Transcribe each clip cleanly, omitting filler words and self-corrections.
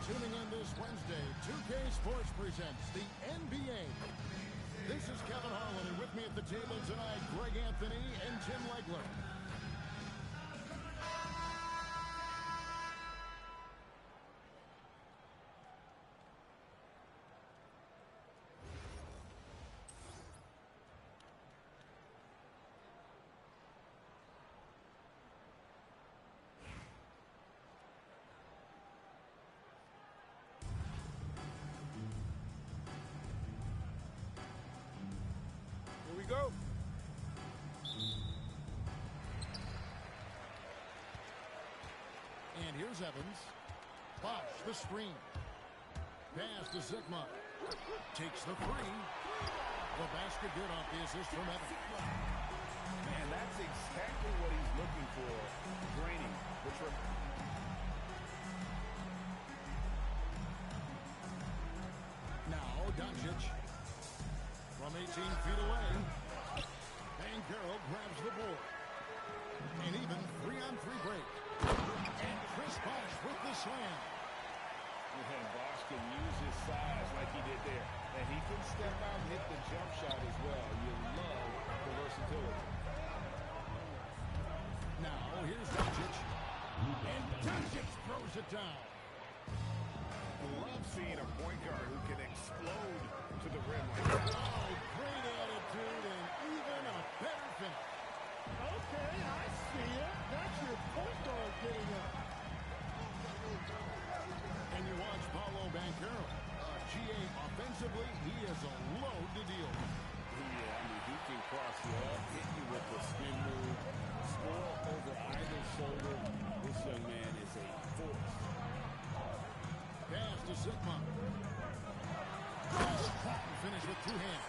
tuning in this Wednesday. 2K Sports presents the NBA. This is Kevin Harlan, and with me at the table tonight, Greg Anthony and Tim Legler. Go. And here's Evans. Bosh, the screen. Pass to Zikma. Takes the three. The basket good off the assist from Evans. Man, that's exactly what he's looking for. Draining the triple. Now, Doncic. From 18 feet away, Banchero grabs the board. An even 3-on-3 break. And Chris Bosh with the slam. And Bosh can use his size like he did there. And he can step out and hit the jump shot as well. You love the versatility. Now, here's Doncic. And Doncic throws it down. Love seeing a point guard who can explode to the rim like that. Oh, great attitude and even a better finish. Okay, I see it. That's your point guard getting up. And you watch Paolo Banchero. GA offensively, he is a load to deal with. Yeah, I mean, he can cross you up, hit you with the spin move, score over either shoulder. This young man is a force. Pass to Zikma. Finish with two hands.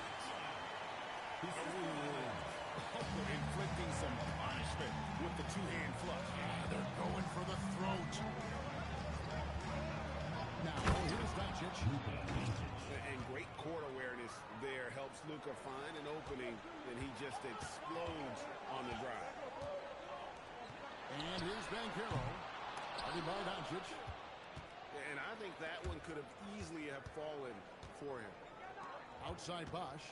Inflicting some punishment with the two-hand flush. Yeah, they're going for the throat. Now, here's Doncic. And great court awareness there helps Luka find an opening, and he just explodes on the drive. And here's Banchero. Guarded by Doncic. And I think that one could have easily have fallen for him. Outside Bosh.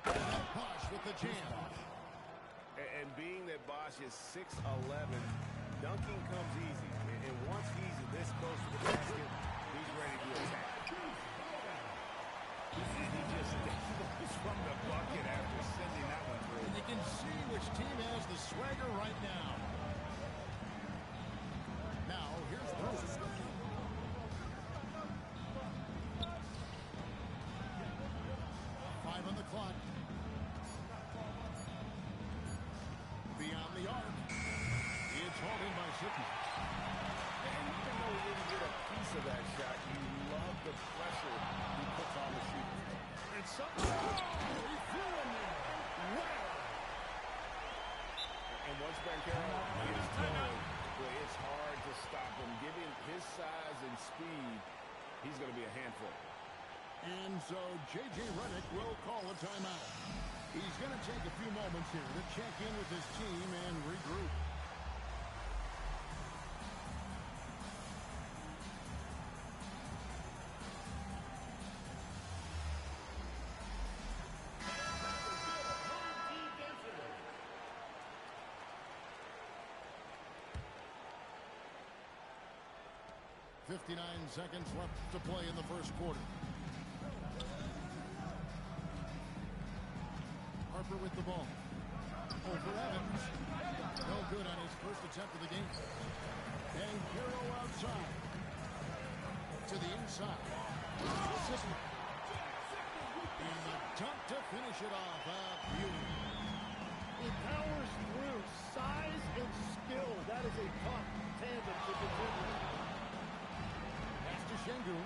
Bosh with the jam. And being that Bosh is 6'11", dunking comes easy. And once he's this close to the basket, he's ready to attack. And he just goes from the bucket after sending that one through. And you can see which team has the swagger right now. Now, here's Bruce. 5 on the clock. Beyond the arc. It's hauled in by Zikma. And even though he didn't get a piece of that shot, you love the pressure he puts on the shooter. And something. Oh, he flew in there. Wow. And once Banchero is going, boy, it's hard to stop him. Given his size and speed, he's going to be a handful. And so J.J. Redick will call a timeout. He's going to take a few moments here to check in with his team and regroup. .59 seconds left to play in the first quarter. Harper with the ball. Over Evans. No good on his first attempt of the game. And Hero outside. To the inside. Zikma. And the dunk to finish it off. Beauty. He powers through. Size and skill. That is a tough tandem to continue. To Şengün.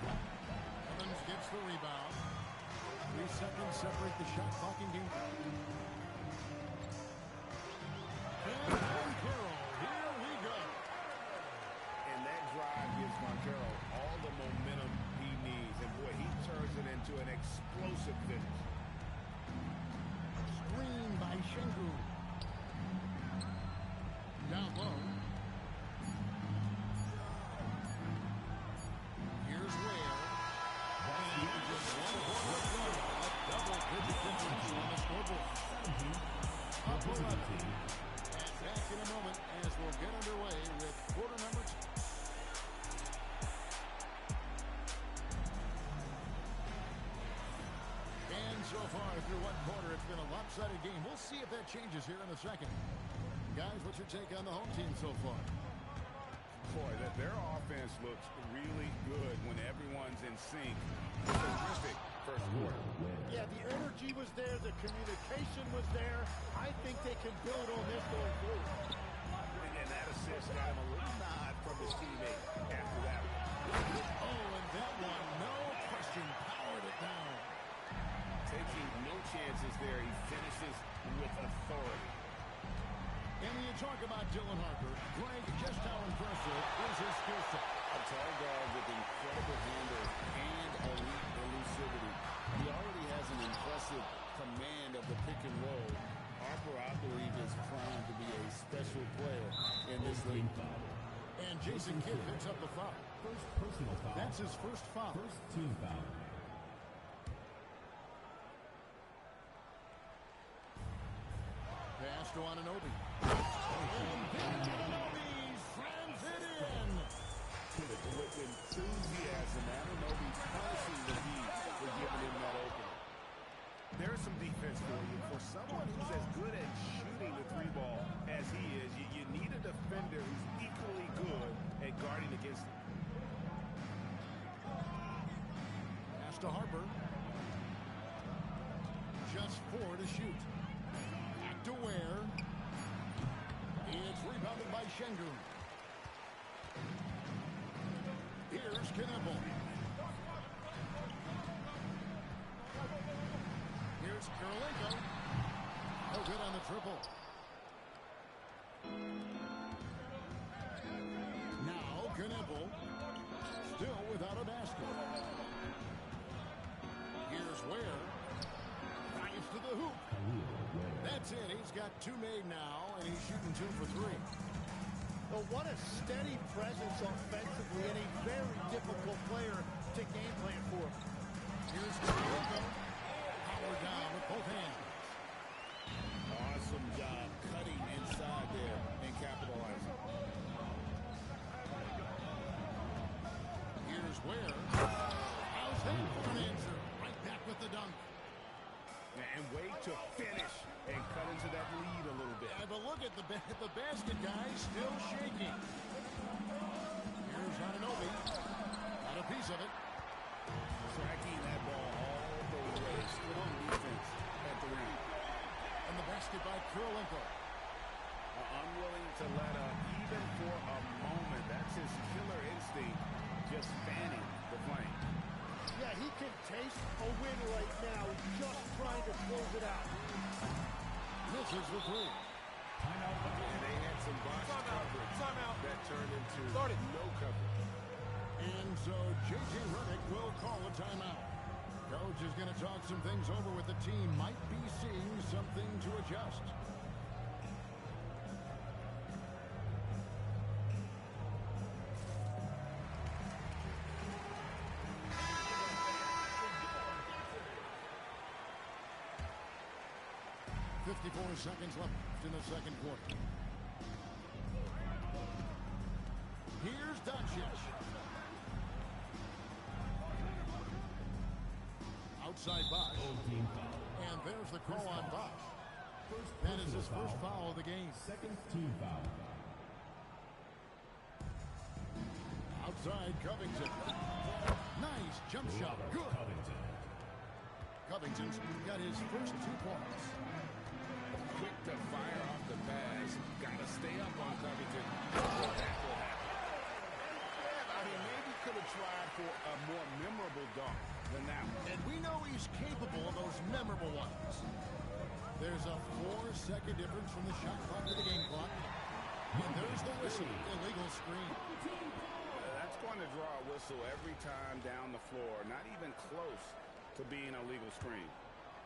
Evans gets the rebound. 3 seconds separate the shot clock and game. And Banchero, here we go. And that drive gives Banchero all the momentum he needs. And boy, he turns it into an explosive finish. Screen by Şengün. Down low. changes here in the second. Guys, what's your take on the home team so far? Boy, their offense looks really good when everyone's in sync. Terrific first quarter. Yeah, the energy was there. The communication was there. I think they can build on this going forward. And that assist got him a little nod from his teammate after that one. Oh, and that one, no question, powered it down. Taking no chances there. He finishes with authority. And when you talk about Dylan Harper, Greg, just how impressive is his skill set? A tall guard with incredible handle and elite elusivity. He already has an impressive command of the pick and roll. Harper, I believe, is primed to be a special player in this league. And Jason Kidd picks up the foul. First personal foul. That's his first foul. First team foul. Pass to Anunoby. And then Anunoby slams it in. With enthusiasm, Anunoby punishing the Heat for giving him that opening. There's some defense for you. For someone who's as good at shooting the three ball as he is, you need a defender who's equally good at guarding against him. Pass to Harper. Just 4 to shoot. Back to Ware. It's rebounded by Şengün. Here's Knebel. Here's Karolinko. No good on the triple. Now Knebel. Still without a basket. Here's Ware. Drives to the hoop. That's it. He's got 2 made now, and he's shooting 2 for 3. Well, what a steady presence offensively and a very difficult player to game plan for. Here's Karolinko. Power down with both hands. Awesome job cutting inside there and capitalizing. Here's Ware. How's that for an answer? Right back with the dunk. And wait to finish and cut into that lead a little bit. Yeah, but look at the basket, guys, still shaking. Here's Anunoby. Got a piece of it. Tracking that ball all the way. Strong defense at the rim. And the basket by Karolinko. Unwilling to let up even for a moment. That's his killer instinct, just fanning the flame. Yeah, he can taste a win right now. He's just trying to close it out. Misses the 3. Timeout. And they had some box coverage that turned into no coverage. And so J.J. Redick will call a timeout. Coach is going to talk some things over with the team. Might be seeing something to adjust. .54 seconds left in the second quarter. Here's Doncic. Outside Bosch. Team foul. And there's the call on Bosch. That is his first foul of the game. Second team foul. Outside Covington. Nice jump shot. Good. Covington's got his first 2 points. Quick to fire off the pass. Got to stay up on Covington. I mean, maybe could have tried for a more memorable dunk than that one. And we know he's capable of those memorable ones. There's a 4-second difference from the shot clock to the game clock. And there's the whistle. Illegal screen. That's going to draw a whistle every time down the floor. Not even close to being a legal screen.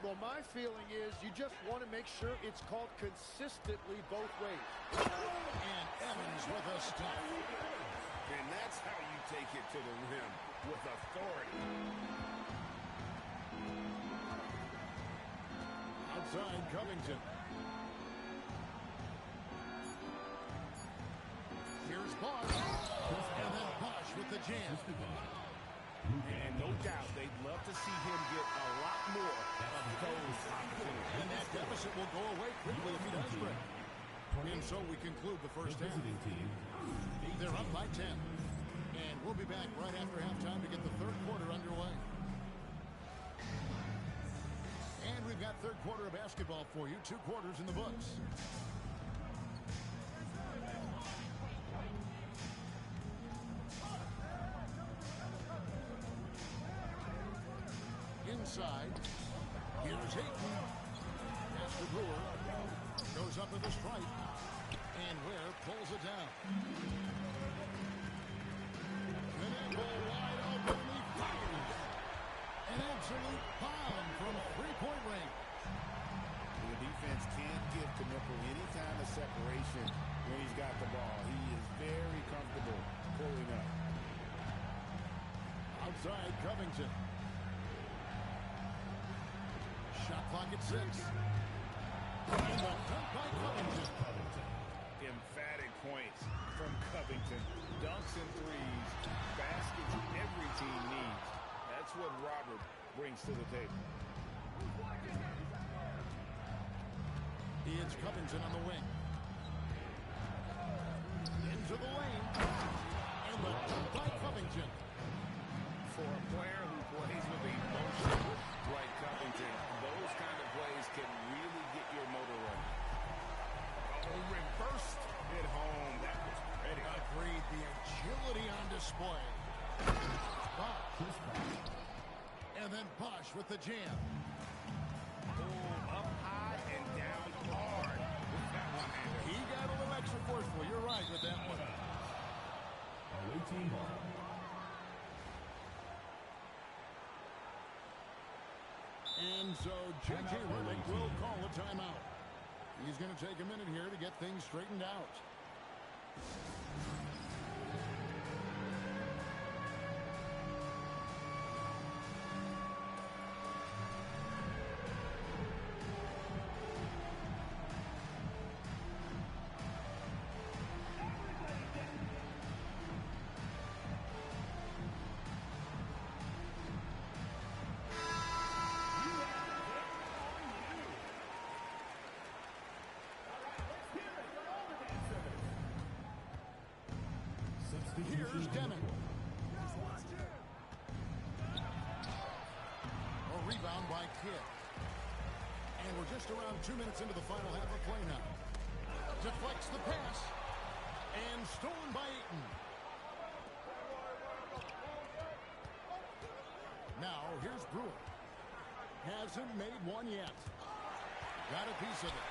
Well, my feeling is you just want to make sure it's called consistently both ways. And Evans with a stop. And that's how you take it to the rim, with authority. Outside Covington. Here's Bosch. And then Bosch with the jam. And no doubt they'd love to see him get a lot more of those opportunities. And that deficit will go away quickly if he does break. And so we conclude the first half. They're up by 10. And we'll be back right after halftime to get the third quarter underway. And we've got third quarter of basketball for you. 2 quarters in the books. Inside. Here's Ayton. Pass to Brewer. Goes up with a strike. And Ware pulls it down. Pinnacle wide open. He fires. An absolute bomb from three-point range. The defense can't give Knipple any kind of separation when he's got the ball. He is very comfortable pulling up. Outside Covington. Shot clock at 6. And the dunk by Covington. Emphatic points from Covington. Dunks and threes. Baskets every team needs. That's what Robert brings to the table. It's Covington on the wing. Into the lane. And the dunk by Covington. For a player who plays with emotion like Covington, those kind of plays can really get your motor running. Oh, reversed it home. That was pretty. Agreed. The agility on display. Bosh. And then Bosh with the jam. Oh, up high and down hard with that one-hander. He got a little extra forceful. You're right with that one. Away team ball. And so J.J. Redick will call a timeout. He's going to take a minute here to get things straightened out. Here's Deming. A rebound by Kidd. And we're just around 2 minutes into the final half of play now. Deflects the pass. And stolen by Ayton. Now, here's Brewer. Hasn't made one yet. Got a piece of it.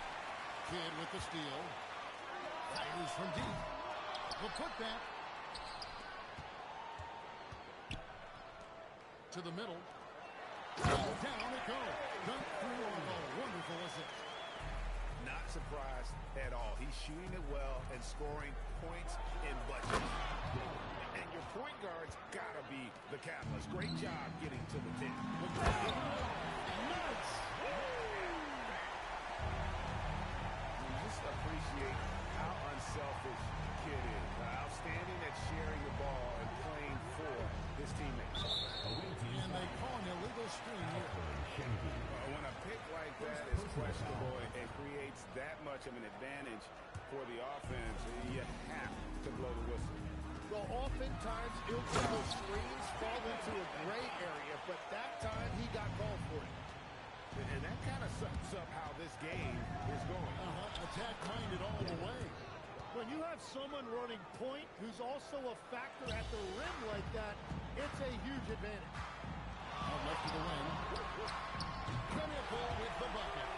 Kidd with the steal. Fires from deep. The putback. To the middle. Down it goes. Dunk through on a wonderful assist. Not surprised at all. He's shooting it well and scoring points in budget. And your point guard's got to be the catalyst. Great job getting to the 10. Nice. You just appreciate how unselfish Kidd is. Outstanding at sharing the ball and playing for his teammates. And they call an illegal screen here. When a pick like that is questionable and creates that much of an advantage for the offense, you have to blow the whistle. Well, oftentimes illegal screens fall into a gray area, but that time he got called for it. And that kind of sums up how this game is going. Attack-minded all the way. When you have someone running point who's also a factor at the rim like that, it's a huge advantage. Out left of the wing. Pinnacle with the bucket.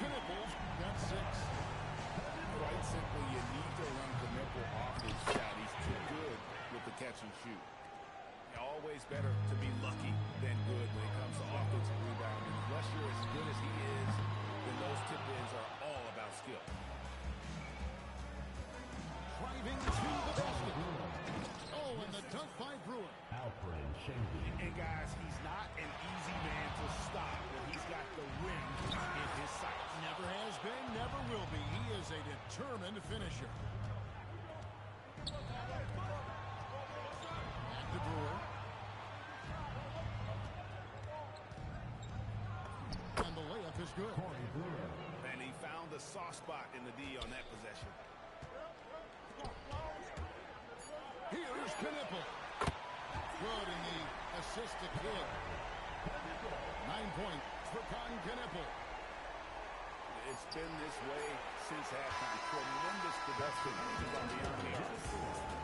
Pinnacle's got 6. Quite simply, you need to run Knipple off his shot. He's too good with the catch and shoot. Always better to be lucky than good when it comes to offensive rebounding. Unless you're as good as he is, then those tip-ins are all about skill. Driving to the basket. Oh, and the dunk by Brewer. Alfred Schengen. And guys, he's not an easy man to stop when he's got the rim in his sights. Never has been, never will be. He is a determined finisher. is good. And he found the soft spot in the D on that possession. Here's Knipple. Good in the assist to Kidd. 9 points for Knipple. It's been this way since halftime. Tremendous production from the offense.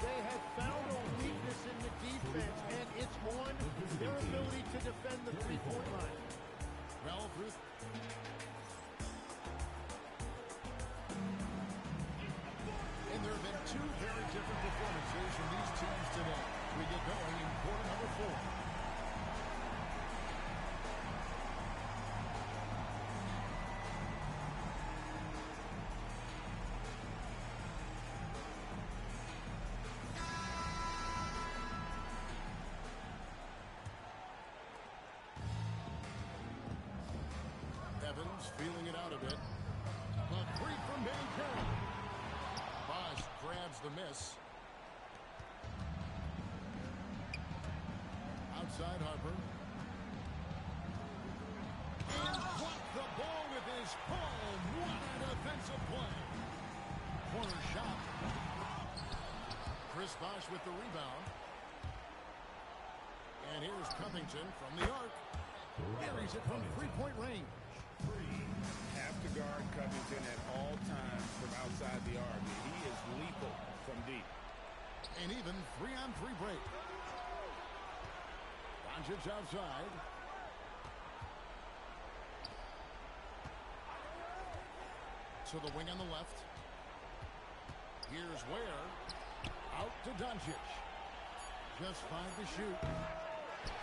They have found a weakness in the defense, and it's on their ability to defend the three-point line. Well, Ruth. And there have been two very different performances from these teams today. We get going in quarter number 4. Evans feeling it out a bit. A three from Bancaro. Bosch grabs the miss. Outside Harper. And blocked the ball with his palm. What a defensive play. Corner shot. Chris Bosch with the rebound. And here's Covington from the arc. Buries it from three-point range. Have to guard Covington at all times from outside the arc. He is lethal from deep. An even 3-on-3 break. Doncic outside. To the wing on the left. Here's Ware. Out to Doncic. Just 5 to shoot.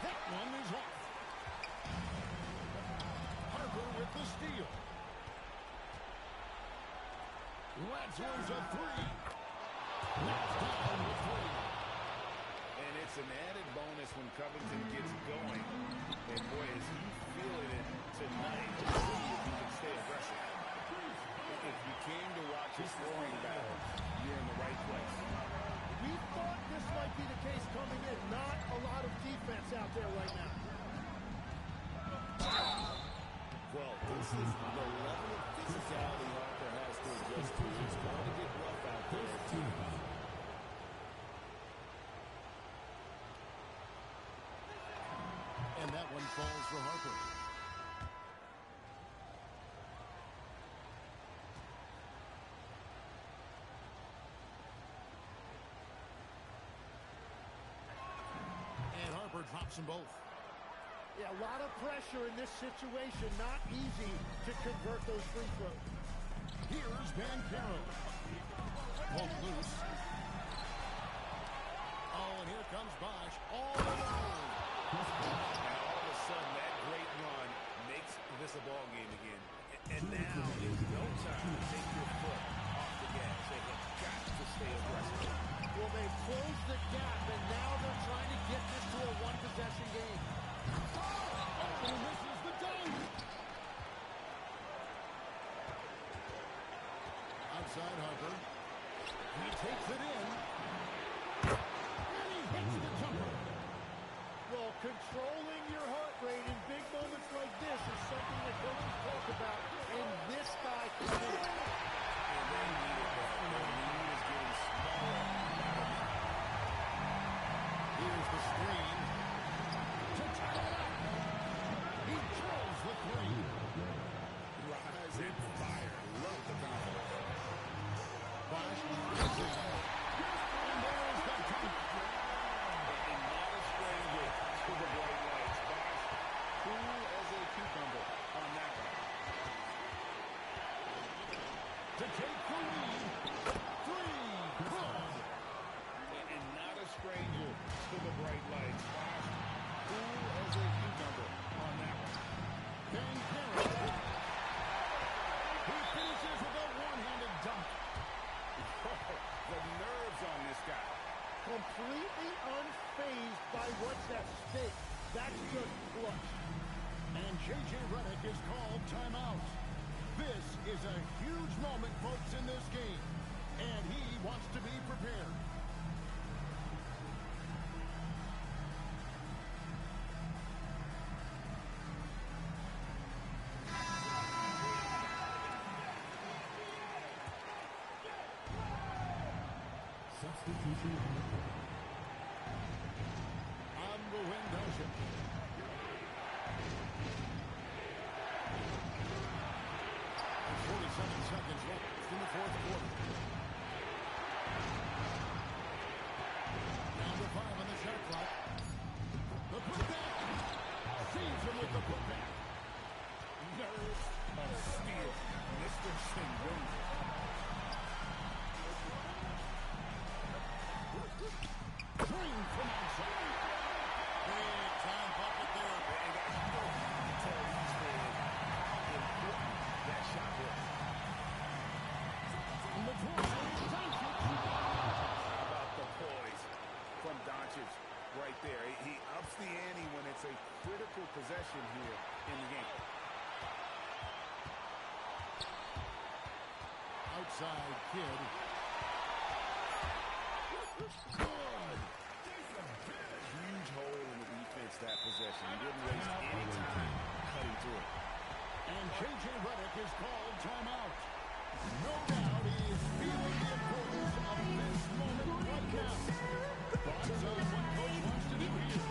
That one is off. Harper with the steal. Latzer's a 3. Knocks down the 3. And it's an added bonus when Covington gets going. And boy, is he feeling it tonight. Let's see if he can stay aggressive. If you came to watch a scoring battle, you're in the right place. We thought this might be the case coming in. Not a lot of defense out there right now. Well, this is the level of physicality Harper has to adjust to. It's going to get rough out there. And that one falls for Harper. And Harper drops them both. Yeah, a lot of pressure in this situation. Not easy to convert those free throws. Here's Bancaro. Won't loose. Oh, and here comes Bosch all alone. And all of a sudden, that great run makes this a ball game again. And now is no time to take your foot off the gas. They have got to stay aggressive. Well, they've closed the gap, and now they're trying to get this to a one-possession game. Oh, and misses the dunk. Outside Harper. He takes it in. And he hits the jumper. Well, controlling your heart rate in big moments like this is something that coaches talk about, and this guy can do it. And they needed that. Their lead is getting smaller. Here's the screen. To tie it up. He drills the 3. Rise and fire. Love the confidence. Bosch is in. And there's the dunk. And not a stranger to the bright lights. Bosch, cool as a cucumber on that one. To take the lead. 3. Good. And not a stranger to the bright lights. Bosch, cool as a cucumber on that one. Bancaro. He finishes with a one-handed dunk. The nerves on this guy. Completely unfazed by what's at stake. That's just clutch. And J.J. Redick is called timeout. This is a huge moment, folks, in this game. And he wants to be prepared. Substitution on the court. On the wing does it. 47 seconds left in the fourth quarter. Down to 5 on the shot clock. The putback. Feeds him with the putback. Nerves of steel. Mr. Singh wins it. Three from outside. Big time bucket there. And guys, you don't tell these fans how important that shot was. How about the poise from Doncic right there? He ups the ante when it's a critical possession here in the game. Outside kid. Good. Huge hole in the defense that possession. He didn't waste any time cutting through it. And J.J. Redick is called timeout. No doubt he is feeling the importance of this moment right now. Thoughts on what Coach wants to do here?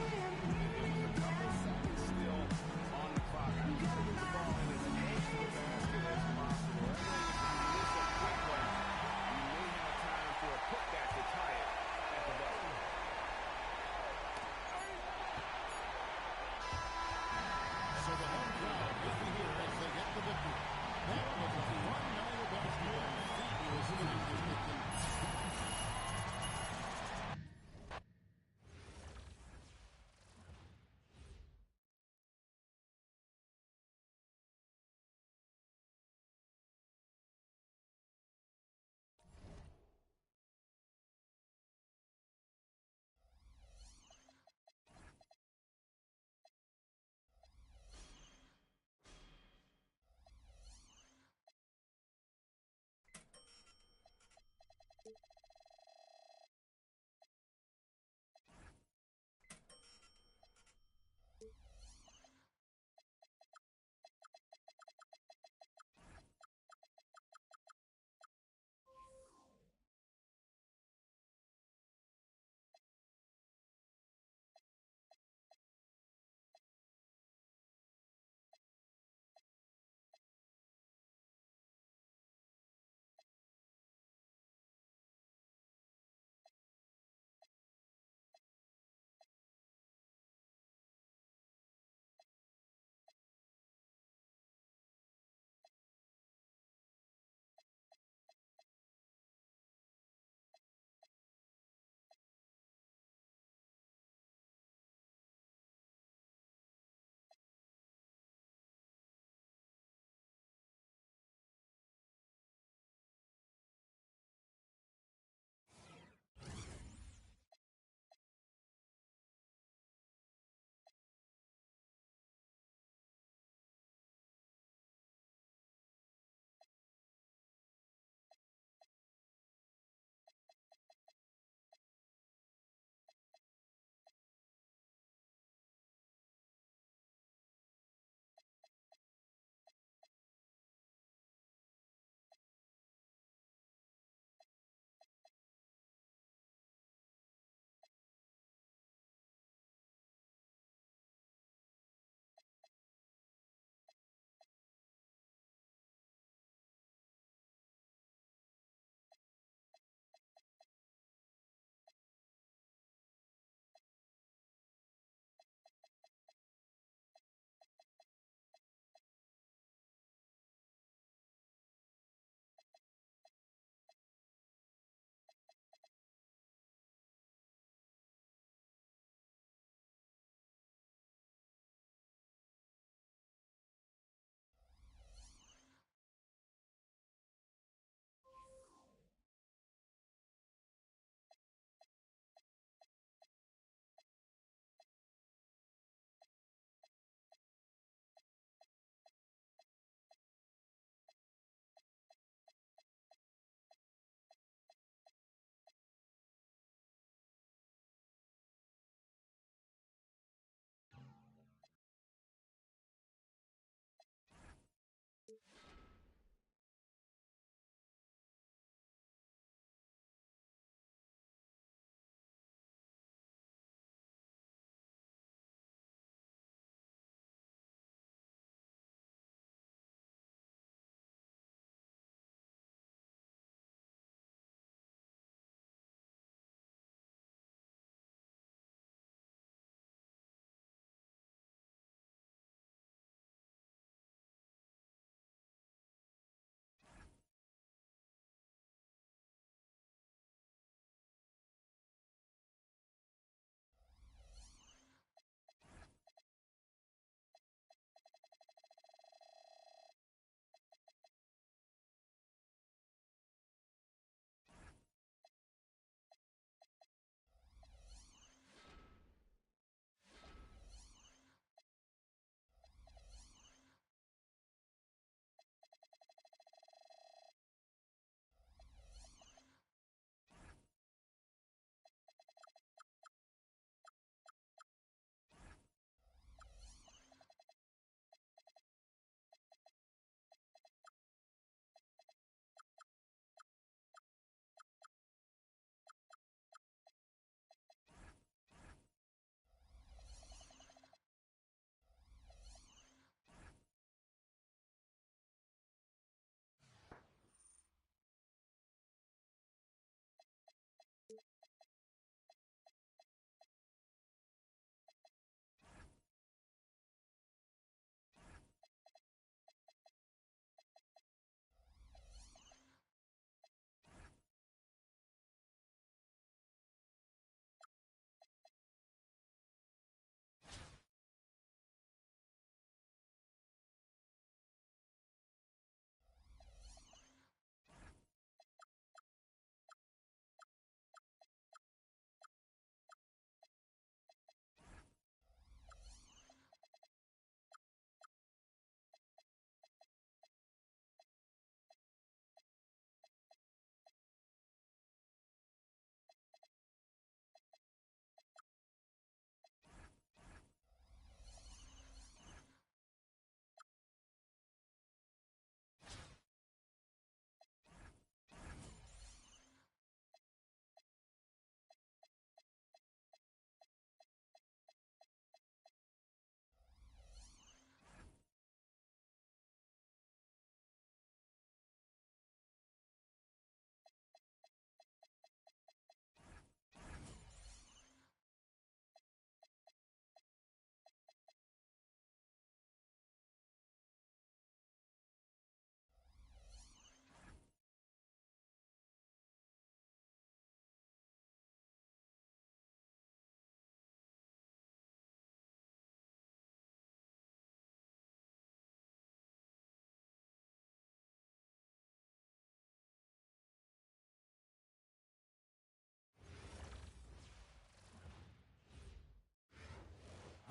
A couple seconds still on the clock. I try to get the ball in as close to the basket as possible. If you miss a quick one, you may have time for a putback to tie it at the buzzer. So the home crowd will be here as they get the victory. That was a fun night of basketball. It was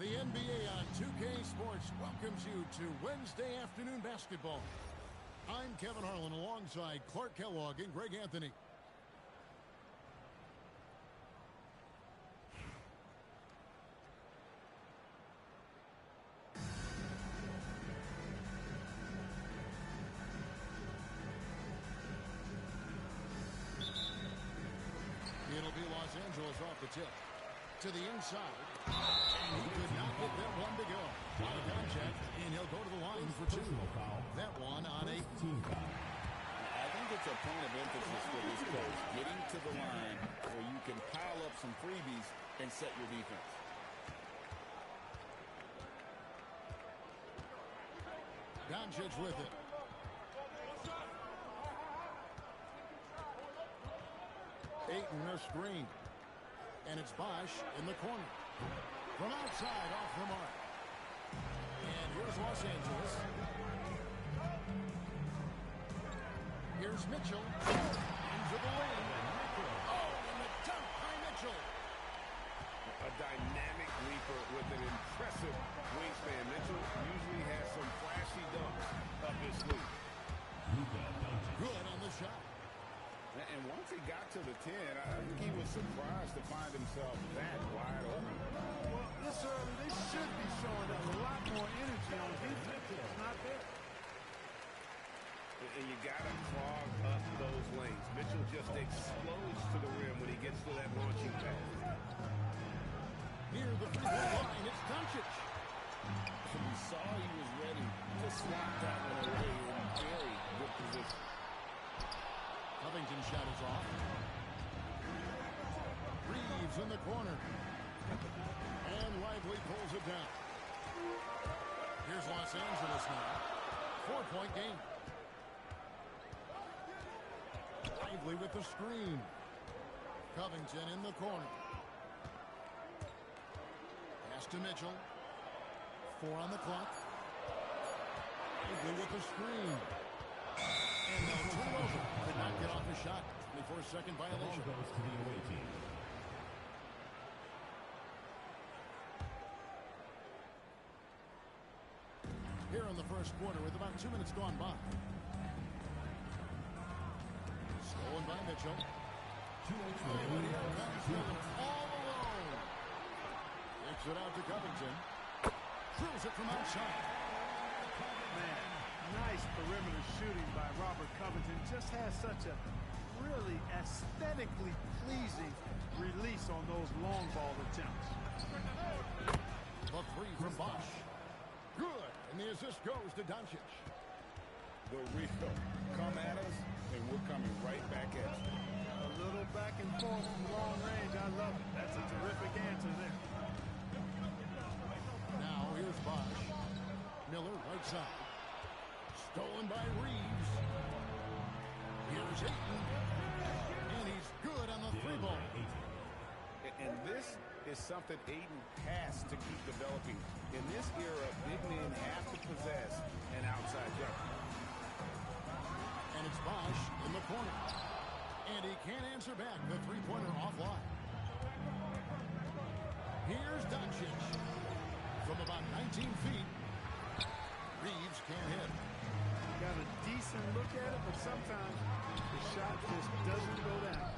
The NBA on 2K Sports welcomes you to Wednesday afternoon basketball. I'm Kevin Harlan alongside Clark Kellogg and Greg Anthony. It'll be Los Angeles off the tip. To the inside. And he could not get that one to go. On a contact, and he'll go to the line for two. That one on a team foul. I think it's a point of emphasis for this coach, getting to the line where you can pile up some freebies and set your defense. Doncic with it. Ayton a screen. And it's Bosch in the corner. From outside, off the mark. And here's Los Angeles. Here's Mitchell. Into the lane. Oh, and the dunk by Mitchell. A dynamic leaper with an impressive wingspan. Mitchell usually has some flashy dunks up his sleeve. Good on the shot. And once he got to the 10, I think he was surprised to find himself that wide open. Well, this early, they should be showing us a lot more energy on defense. It's not there. And you got to clog up those lanes. Mitchell just explodes to the rim when he gets to that launching pad. Near the three-point line, it's Doncic. We saw he was ready to swat that one away in very good position. Covington shot is off. Reeves in the corner. And Lively pulls it down. Here's Los Angeles now. 4-point game. Lively with the screen. Covington in the corner. Pass to Mitchell. 4 on the clock. Lively with the screen. And they'll turn it over. Could not get off the shot. 24-second violation. Ball goes to the away team. Here in the first quarter with about 2 minutes gone by. Stolen by Mitchell. 2 minutes And remaining. here comes Miller all alone. Kicks it out to Covington. Drills it from outside. Man, nice perimeter shooting by Robert Covington. Just has such a really aesthetically pleasing release on those long ball attempts. The three from Bosch. Good. And the assist goes to Doncic. The real come at us, and we're coming right back at you. A little back and forth from long range. I love it. That's a terrific answer there. Now here's Bosch. Miller right side. Stolen by Reeves. Here's Ayton. And he's good on the three ball. And this is something Ayton has to keep developing. In this era, big men have to possess an outside jumper. And it's Bosch in the corner. And he can't answer back the three-pointer offline. Here's Doncic. From about 19 feet. Reeves can't hit. Got a decent look at it, but sometimes the shot just doesn't go down.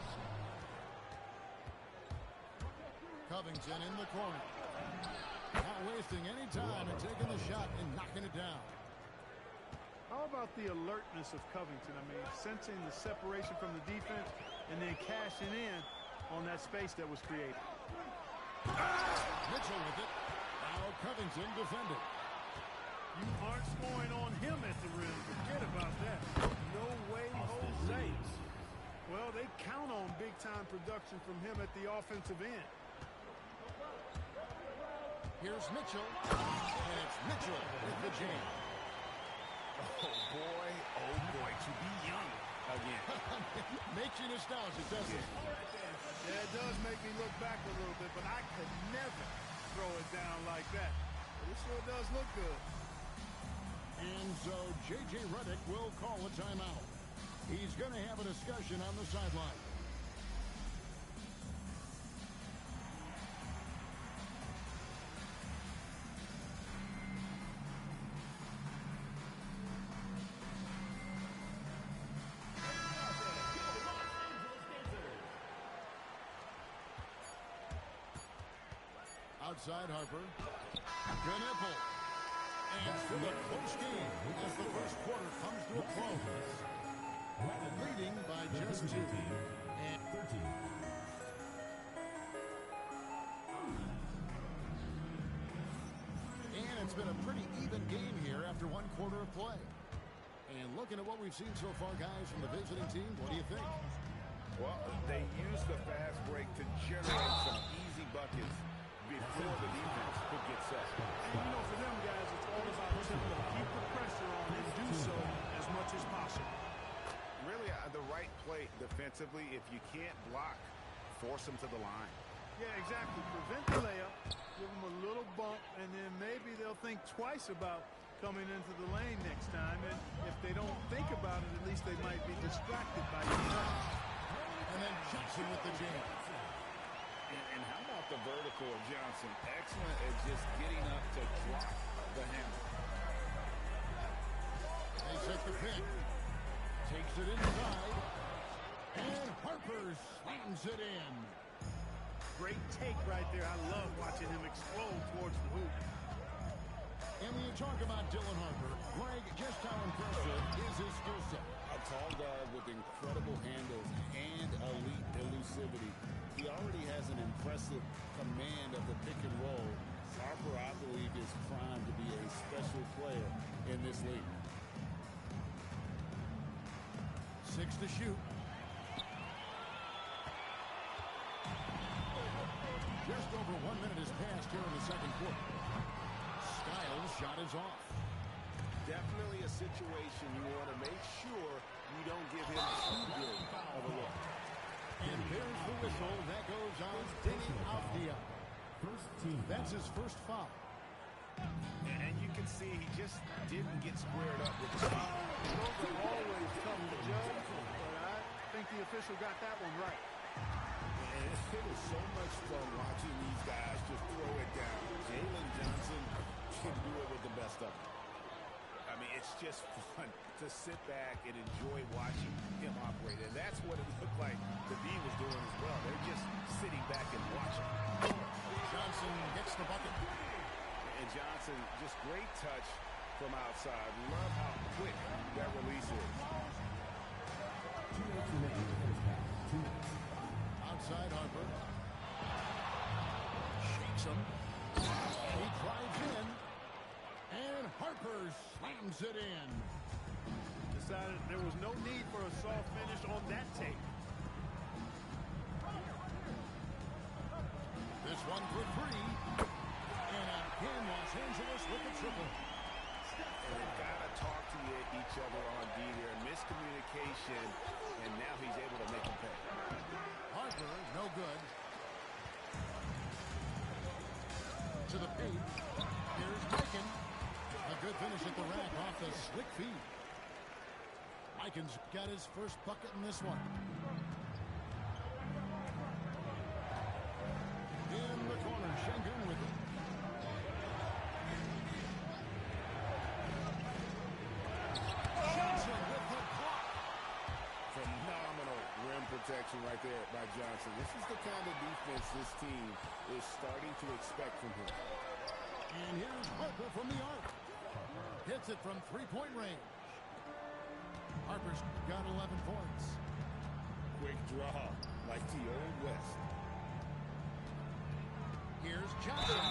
Covington in the corner. Not wasting any time and taking the shot and knocking it down. How about the alertness of Covington? I mean, sensing the separation from the defense and then cashing in on that space that was created. Mitchell with it. Now Covington defended. You aren't scoring on him at the rim. Forget about that. No way, Jose. Well, they count on big-time production from him at the offensive end. Here's Mitchell. And it's Mitchell with the jam. Oh boy, to be young again. Makes you nostalgic, doesn't it? Yeah, it does make me look back a little bit, but I could never throw it down like that. But it sure does look good. And so J.J. Redick will call a timeout. He's going to have a discussion on the sideline. Outside Harper. Knipple. And still a close game as the first quarter comes to a close. Leading by just 2. And 13. And it's been a pretty even game here after 1 quarter of play. And looking at what we've seen so far, guys, from the visiting team, what do you think? Well, they used the fast break to generate some easy buckets before the defense could get set. And you know, for them guys, it's all about tempo. Keep the pressure on and do so as much as possible. Really, the right play defensively. If you can't block, force them to the line. Yeah, exactly. Prevent the layup, give them a little bump, and then maybe they'll think twice about coming into the lane next time. And if they don't think about it, at least they might be distracted by your shot. And then Johnson with the jam. And how about the vertical of Johnson? Excellent at just getting up to drop the hammer. They set the pick. Takes it inside. And Harper slams it in. Great take right there. I love watching him explode towards the hoop. And when you talk about Dylan Harper, Greg, just how impressive is his skill set? A tall guard with incredible handles and elite elusivity. He already has an impressive command of the pick and roll. Harper, I believe, is primed to be a special player in this league. 6 to shoot. Just over 1 minute has passed here in the second quarter. Skiles' shot is off. Definitely a situation you want to make sure you don't give him too good of a look. And there's the whistle. That goes on Denny Avdia. First team. That's his first foul. And you can see he just didn't get squared up with the shot. Those are always tough to judge, but I think the official got that one right. And it was so much fun watching these guys just throw it down. Jalen Johnson can do it with the best of them. I mean, it's just fun to sit back and enjoy watching him operate. And that's what it looked like the D was doing as well. They're just sitting back and watching. Johnson gets the bucket. And Johnson, just great touch from outside. Love how quick that release is. 2 minutes remaining in the first half. 2 minutes. Outside Harper. Shakes him. He drives in. And Harper slams it in. Decided there was no need for a soft finish on that take. This one for 3. And out again, Los Angeles with the triple. And they've got to talk to each other on D there. Miscommunication, and now he's able to make him pay. Harper, no good. To the paint. Here's Mikan. A good finish at the rack off the slick feed. Mikan's got his first bucket in this one. In the corner, Şengün with it. Johnson with the block. Phenomenal rim protection right there by Johnson. This is the kind of defense this team is starting to expect from him. And here's Harper from the arc. Hits it from three-point range. Harper's got 11 points. Quick draw, like the old West. Here's Johnson.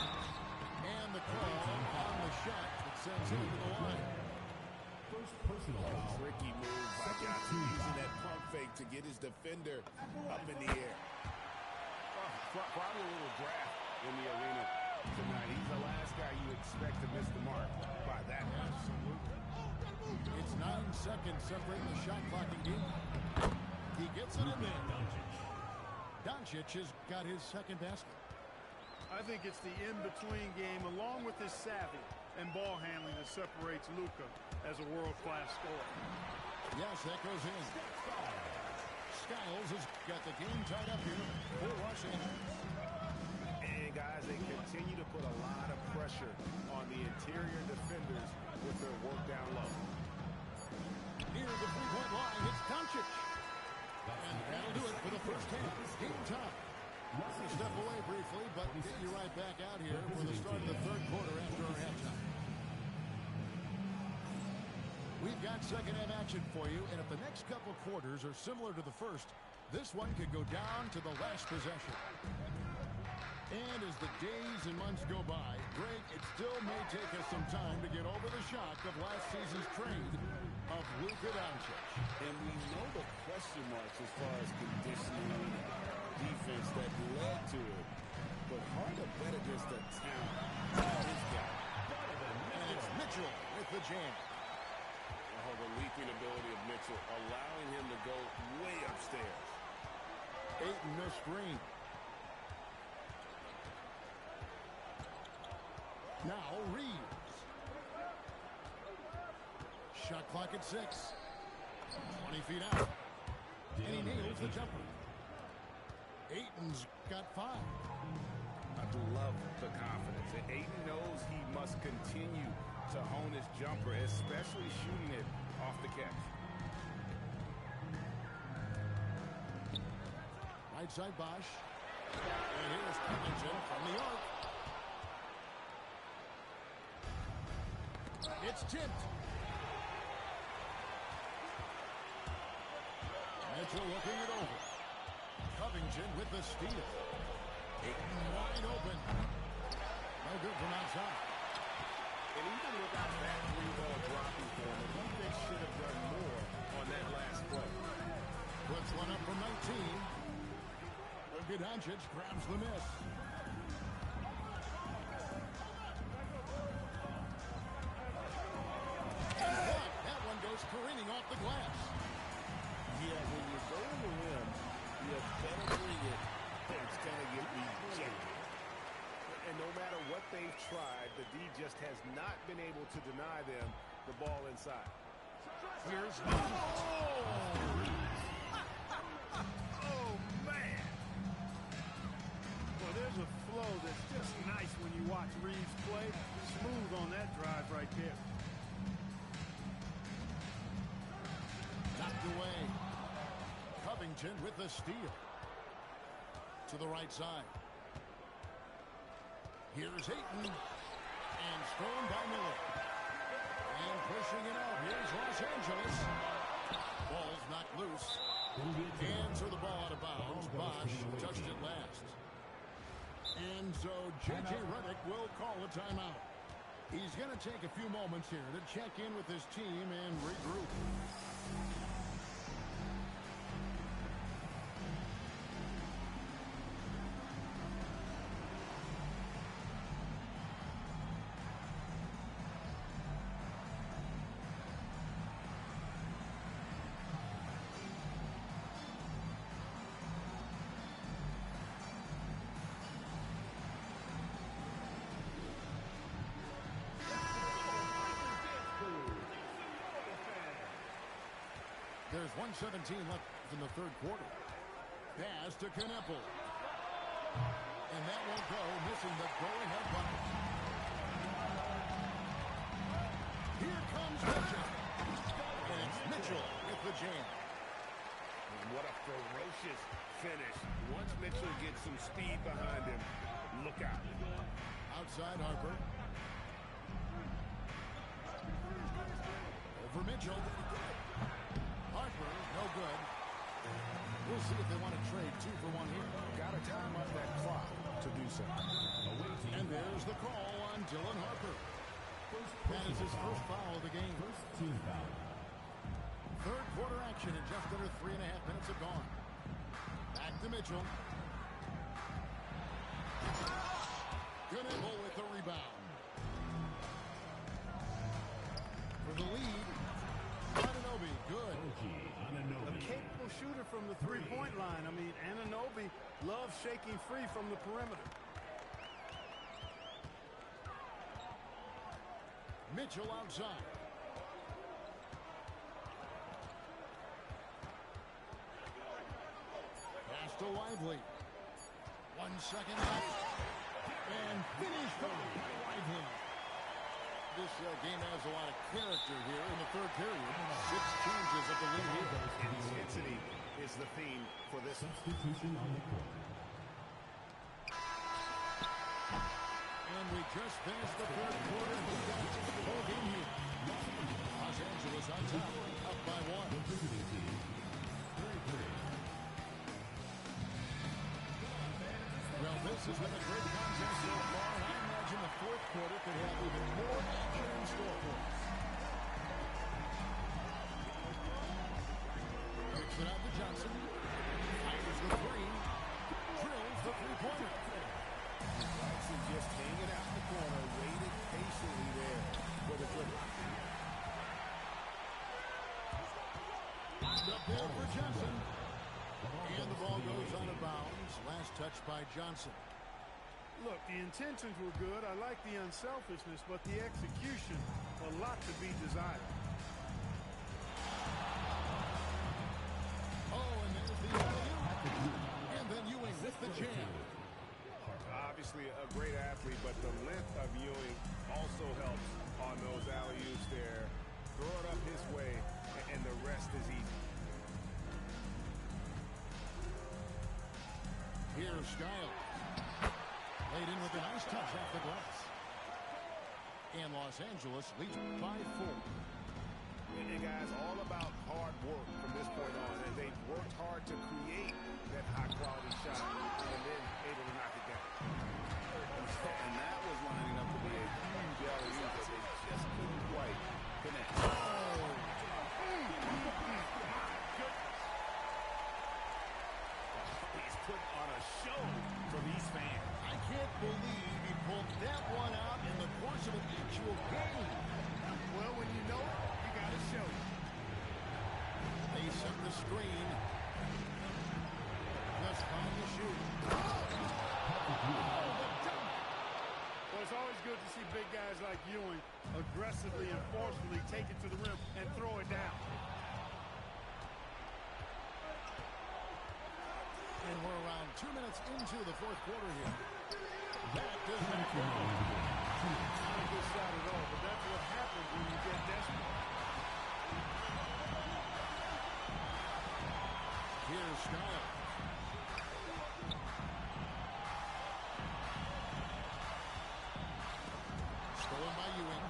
And the call on the shot that sends him to the line. First personal foul. Tricky move by Johnson, using that pump fake to get his defender up in the air. Probably a little draft in the arena tonight. He's the last guy you expect to miss the mark by that much. Absolutely. It's 9 seconds separating the shot clock and game. He gets it in there. Doncic has got his second basket. I think it's the in-between game, along with his savvy and ball handling, that separates Luka as a world-class scorer. Yes, that goes in. Skiles has got the game tied up here for Los Angeles. And guys, they continue to put a lot of pressure on the interior defenders with their work down low. Near the three-point line, it's Doncic. And that'll do it for the first half. Game time. step away briefly, but get you right back out here for the start of the third quarter after our halftime. We've got second half action for you, and if the next couple quarters are similar to the first, this one could go down to the last possession. And as the days and months go by, Greg, it still may take us some time to get over the shock of last season's trade of Luka Doncic. And we know the question marks as far as conditioning defense that led to it. But hard to bet against the talent he's got. And it's Mitchell with the jam. Oh, the leaping ability of Mitchell, allowing him to go way upstairs. Ayton the screen. Now Reeves. Shot clock at 6. 20 feet out. And he nails the jumper. Ayton's got 5. I love the confidence. And Ayton knows he must continue to hone his jumper, especially shooting it off the catch. Right side Bosch. And here's Covington from the arc. It's tipped. Mitchell looking it over. Covington with the steal. Ayton wide open. No good from outside. And even without that three-ball dropping for him, the defense should have done more on that last play. Puts one up from 19. Luka Doncic grabs the miss. And blocked. That one goes careening off the glass. Yeah, when you go to the rim, you better bring it. It's going to get rejected. And no matter what they've tried, the D just has not been able to deny them the ball inside. Here's Oh, man. Well, there's a flow that's just nice when you watch Reeves play. Smooth on that drive right there. knocked away. Covington with the steal. To the right side. Here's Ayton. And stolen by Miller. And pushing it out. Here's Los Angeles. Ball's knocked loose. And so the ball out of bounds. Bosch touched it last. And so J.J. Redick will call a timeout. He's going to take a few moments here to check in with his team and regroup. There's 1:17 left in the third quarter. Pass to Kneppel. And that won't go, missing the go-ahead bucket. Here comes Mitchell. And it's Mitchell with the jam. And what a ferocious finish. Once Mitchell gets some speed behind him, look out. Outside Harper. Over Mitchell. Harper, no good. We'll see if they want to trade 2 for 1 here. Got to time up that clock to do so. And there's the call on Dylan Harper. That is his first foul of the game. First team foul. Third quarter action in just under 3.5 minutes have gone. Back to Mitchell. Kneppel with the rebound. For the lead, Anunoby, good. A capable shooter from the three-point line. I mean, Anunoby loves shaking free from the perimeter. Mitchell outside. Pass to Lively. 1 second left. And finished off by Lively. This game has a lot of character here in the third period. 6 changes of the lead here. Intensity is the theme for this. Substitution on the court. just finished the third quarter. Who got the ball game here? Los Angeles on top, up by 1. Well, this has been a great contest so far, and I imagine the fourth quarter could have even more action in store for us. Kicks it out to Johnson. Fires the three. Drills the three-pointer. Johnson just hanging out in the corner, waited patiently there for the dribble. Up there for Johnson. And the ball goes out of bounds. Last touch by Johnson. Look, the intentions were good. I like the unselfishness, but the execution, a lot to be desired. Oh, and there's the alley-oop. And then Ewing with the jam. Obviously a great athlete, but the length of Ewing also helps on those alley-oops there. Throw it up his way, and the rest is easy. Here's Skiles. Laid in with a nice touch off the glass. And Los Angeles leads by 4. And guys, all about hard work from this point on. And they've worked hard to create that high-quality shot and then able to knock it down. And that was lining up to be a huge alley-oop that they just couldn't quite connect. He's put on a show for these fans. I can't believe he pulled that one out in the course of an actual game. Well, when you know it, you got to show it. They set the screen. Just fine to shoot. Well, it's always good to see big guys like Ewing aggressively and forcefully take it to the rim and throw it down. And we're around 2 minutes into the fourth quarter here. That does not count. Not a good shot at all, but that's what happens when you get desperate. Here's Skiles. Stolen by Ewing.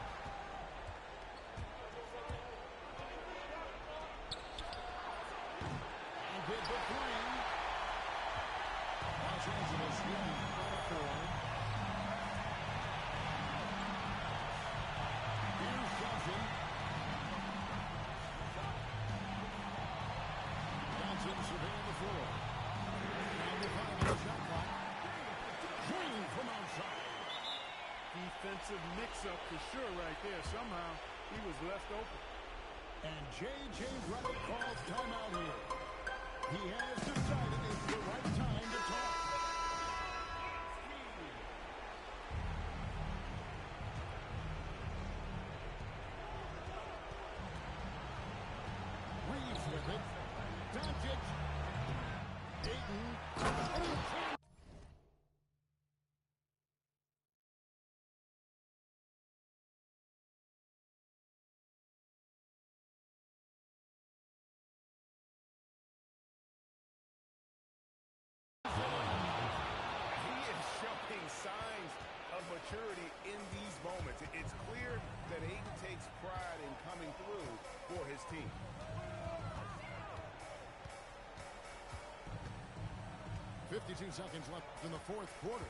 And good for 3. Los Angeles leading by 4. Here's Johnson. Johnson surveying the floor. Down to 5 on the shot clock. Green from outside. Defensive mix-up for sure right there. Somehow he was left open. And J.J. Redick calls timeout here. He has decided it's the right time to talk. Reeves with it. Doncic. Ayton. He is showing signs of maturity in these moments. It's clear that Ayton takes pride in coming through for his team. .52 seconds left in the fourth quarter.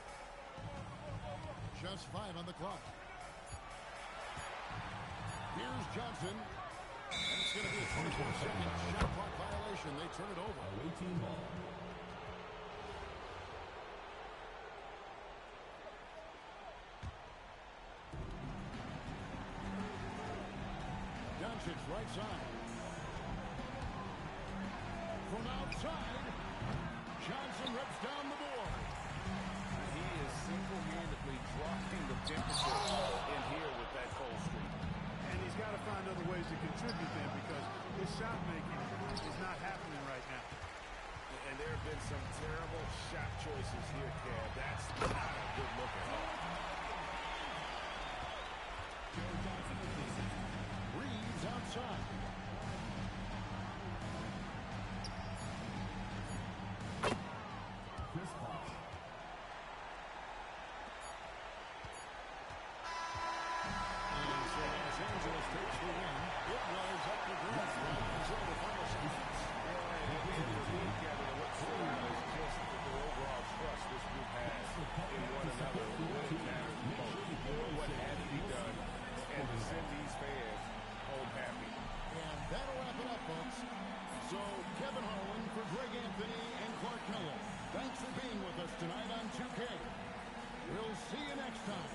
Just 5 on the clock. Here's Johnson. And it's going to be a 24-second shot clock violation. They turn it over. Away team ball. Doncic right side. From outside, Johnson rips down the board. He is single-handedly dropping the temperature in here with that cold streak. And he's got to find other ways to contribute there because his shot making is not happening right now. And there have been some terrible shot choices here, Cab. That's not a good look at all. Reeves outside. next time.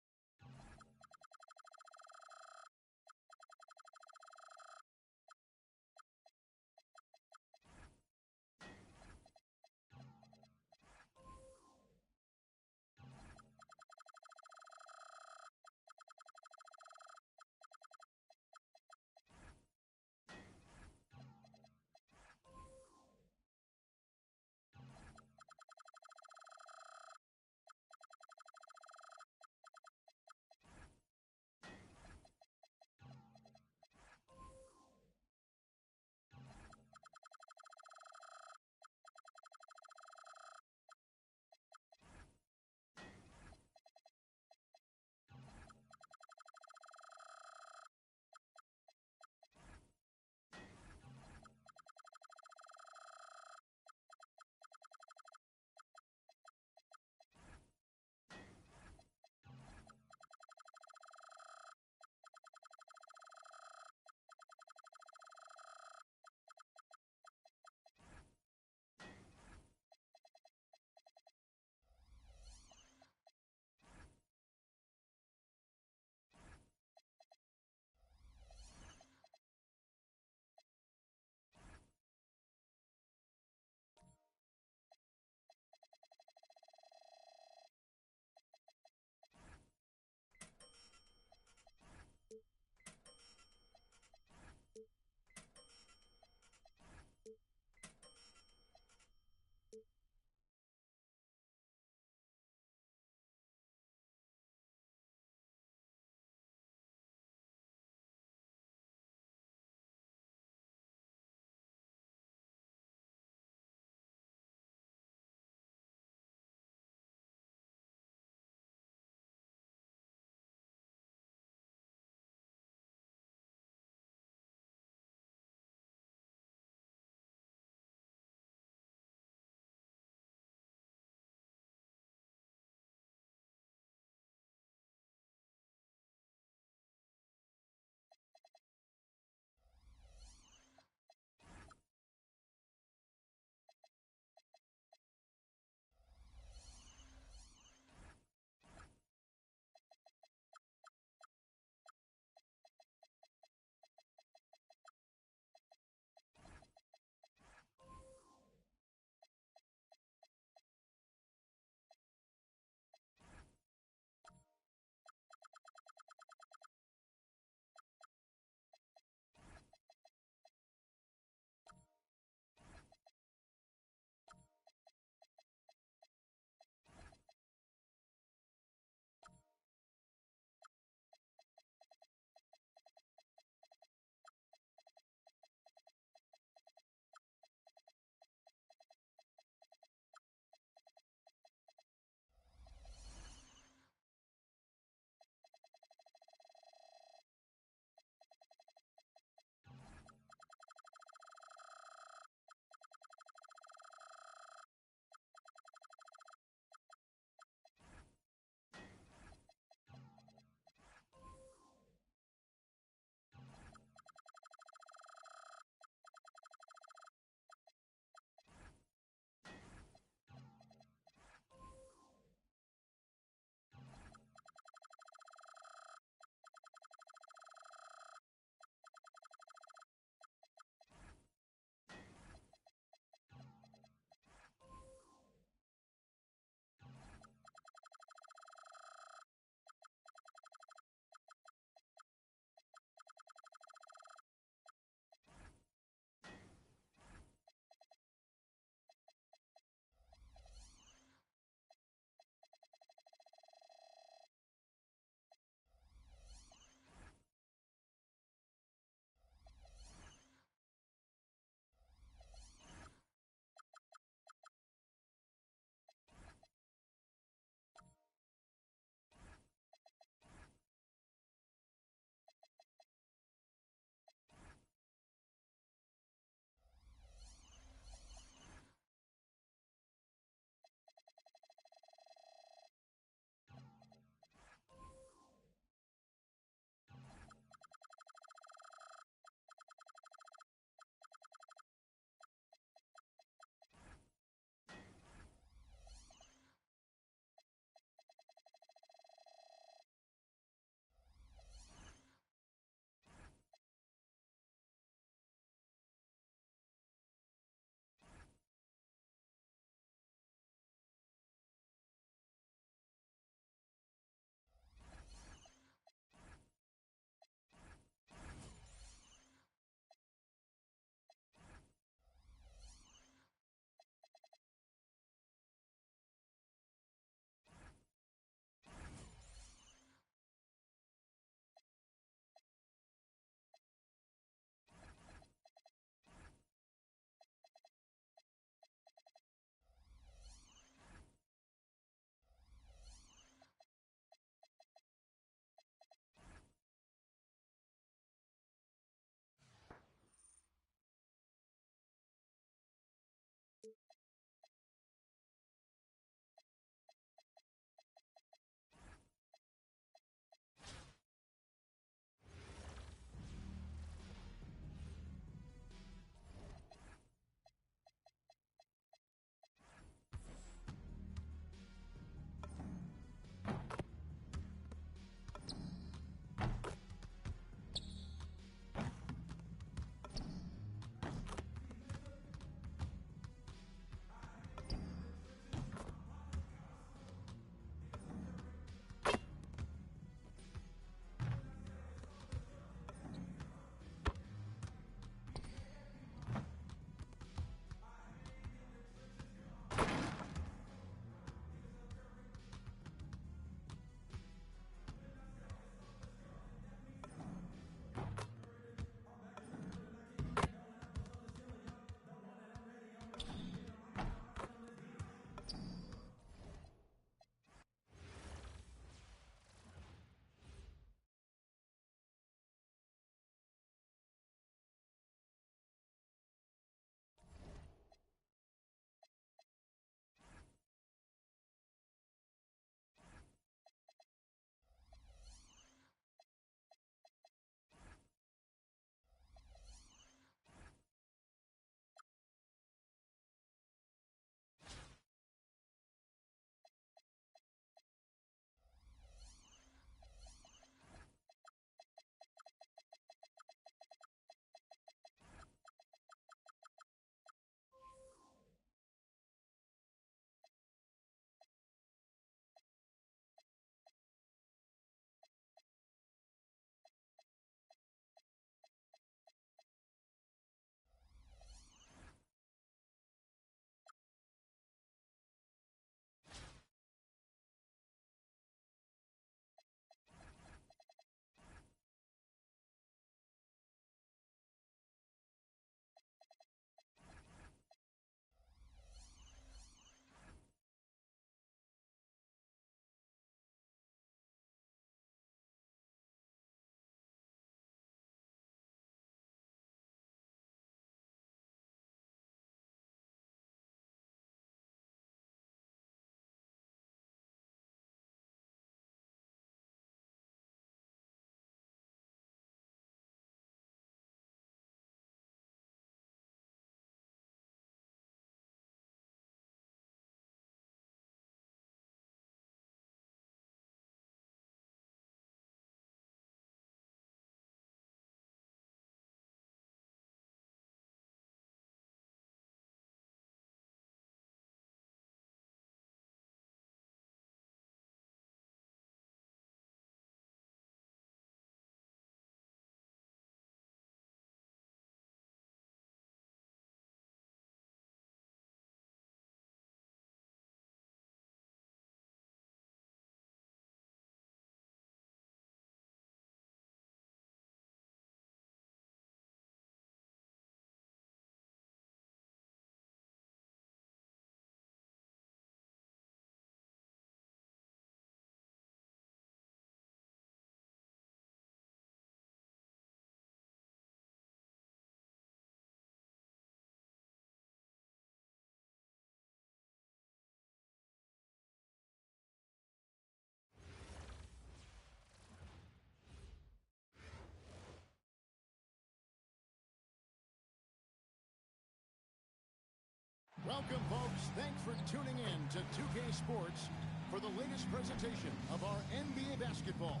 Welcome, folks. Thanks for tuning in to 2K Sports for the latest presentation of our NBA basketball.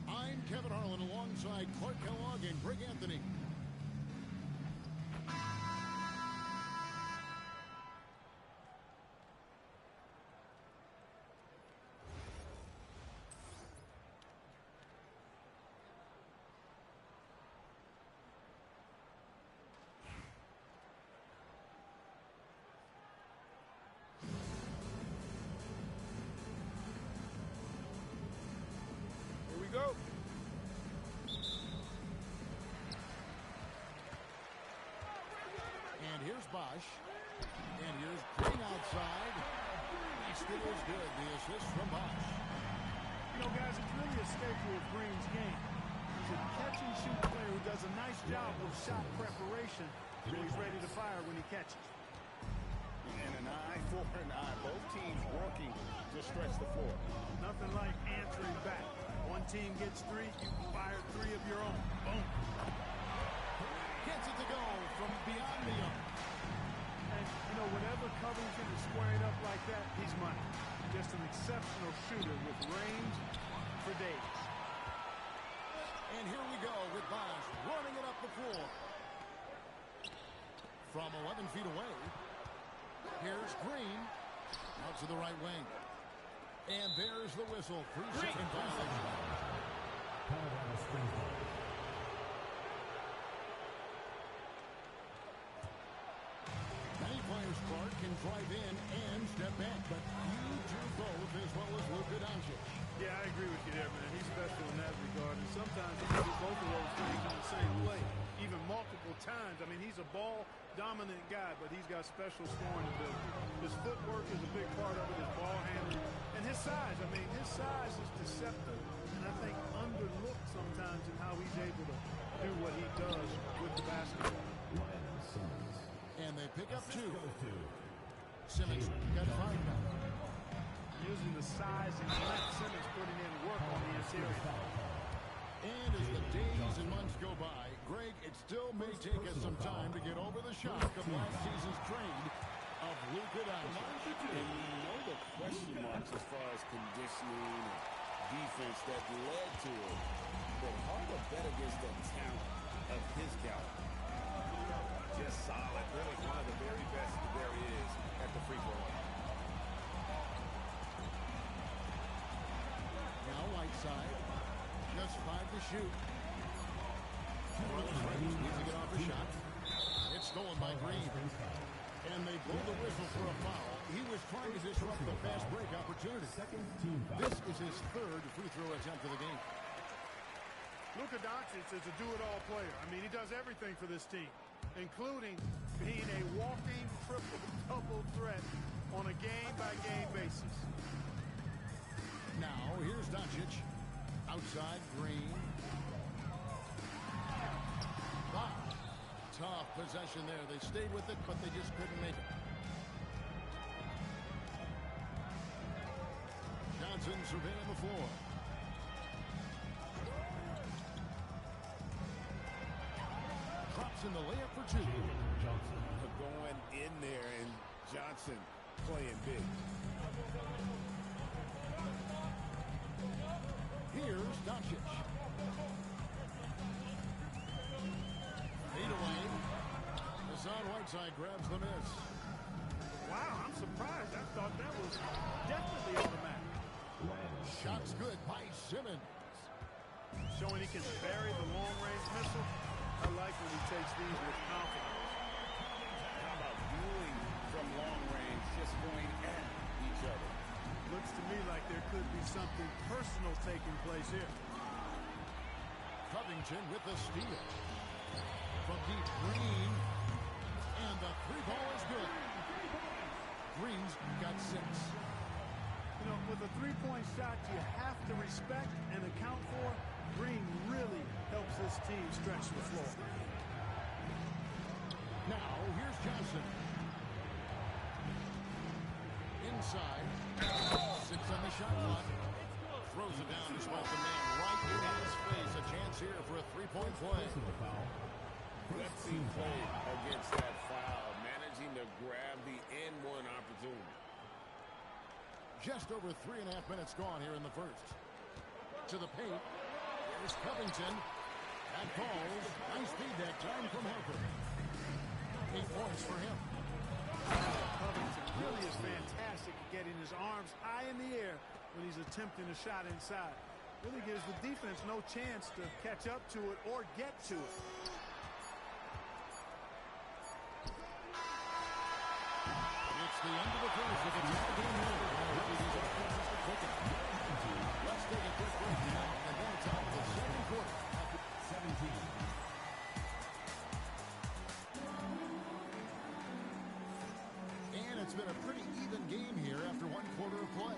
I'm Kevin Harlan alongside Clark Kellogg and Greg Anthony. Go. And here's Bosch. And here's Green outside. It is good. The assist from Bosch. You know, guys, it's really a staple of Green's game. He's a catch-and-shoot player who does a nice job of shot preparation, so he's ready to fire when he catches. And an eye for an eye. Both teams working to stretch the floor. Nothing like answering back. One team gets three, you fire three of your own. Boom. Gets it to go from beyond the arc. And, you know, whenever Covington is squaring up like that, he's money. Just an exceptional shooter with range for days. And here we go with Bosch running it up the floor. From 11 feet away, here's Green out to the right wing. And there's the whistle. 3-second violation. Colorado Springs ball. Many players, Clark, can drive in and step back, but you do both as well as Luka Doncic. Yeah, I agree with you there, man. He's special in that regard, and sometimes he can do both of those things in the same play, even multiple times. I mean, he's a ball-dominant guy, but he's got special scoring ability. His footwork is a big part of it, his ball handling, and his size. I mean, his size is deceptive, and I think underlooked sometimes in how he's able to do what he does with the basketball. And they pick up two. Simmons got 5 now. Using the size and length, Simmons putting in work on the interior. And as the days and months go by, Greg, it still may take us some time to get over the shock of last season's trade of Luka Doncic. And we know the question marks as far as conditioning and defense that led to it. But hard to bet against the talent of his caliber. Just solid. Really one of the very best there is at the free throw line. Now Whiteside, just 5 to shoot. Needs to get off a shot. It's stolen by Green. And they blow the whistle for a foul. He was trying to disrupt the fast break opportunity. This is his 3rd free throw attempt of the game. Luka Doncic is a do-it-all player. I mean, he does everything for this team, including being a walking triple-double threat on a game-by-game basis. Now, here's Doncic. Outside, Green. Tough possession there. They stayed with it, but they just couldn't make it. Johnson surveying the floor. Drops in the layup for 2. Going in there, and Johnson playing big. Here's Doncic. Fade away. Hassan Whiteside grabs the miss. Wow, I'm surprised. I thought that was definitely automatic. Shot's good by Simmons. Showing he can bury the long-range missile. I like when he takes these with confidence. How about viewing from long range, just going at each other? Looks to me like there could be something personal taking place here. Covington with the steal. From deep, Green. And the 3-ball is good. Green's got 6. You know, with a three-point shot you have to respect and account for, Green really helps this team stretch the floor. Now, here's Johnson. Inside. 6 on the shot clock. Throws it down despite the man right in his face. A chance here for a 3-point play. gutsy play against that foul, managing to grab the N1 opportunity. Just over 3.5 minutes gone here in the first. To the paint. Here's Covington. That falls. Nice feed that time from Harper. 8 points for him. Covington really is fantastic at getting his arms high in the air when he's attempting a shot inside. Really gives the defense no chance to catch up to it or get to it. It's the end of the first. If it's not game here, these offenses are cooking. Let's take a quick break now, and then it's out of the second quarter. 17. And it's been a pretty even game here after 1 quarter of play.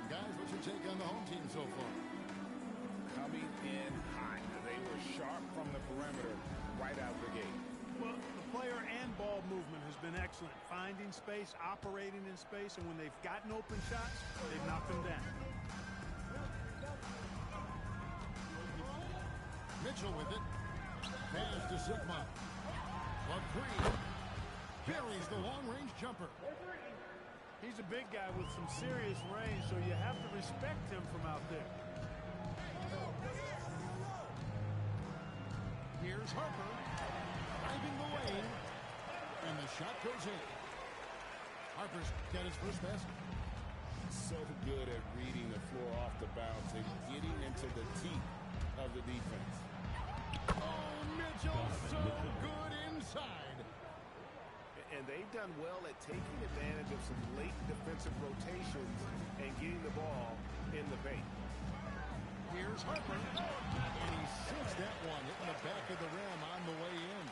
Guys, what's your take on the home team so far? Coming in hot. They were sharp from the perimeter right out the gate. Well, the player and ball movement has been excellent. Finding space, operating in space, and when they've gotten open shots, they've knocked them down. Mitchell with it. Pass to Sigma. Green buries the long-range jumper. He's a big guy with some serious range, so you have to respect him from out there. Here's Harper. Driving the lane. And the shot goes in. Harper's got his first basket. So good at reading the floor off the bounce and getting into the teeth of the defense. Oh, Mitchell, so good inside. And they've done well at taking advantage of some late defensive rotations and getting the ball in the paint. Here's Harper. And he sinks that one, hitting the back of the rim on the way in.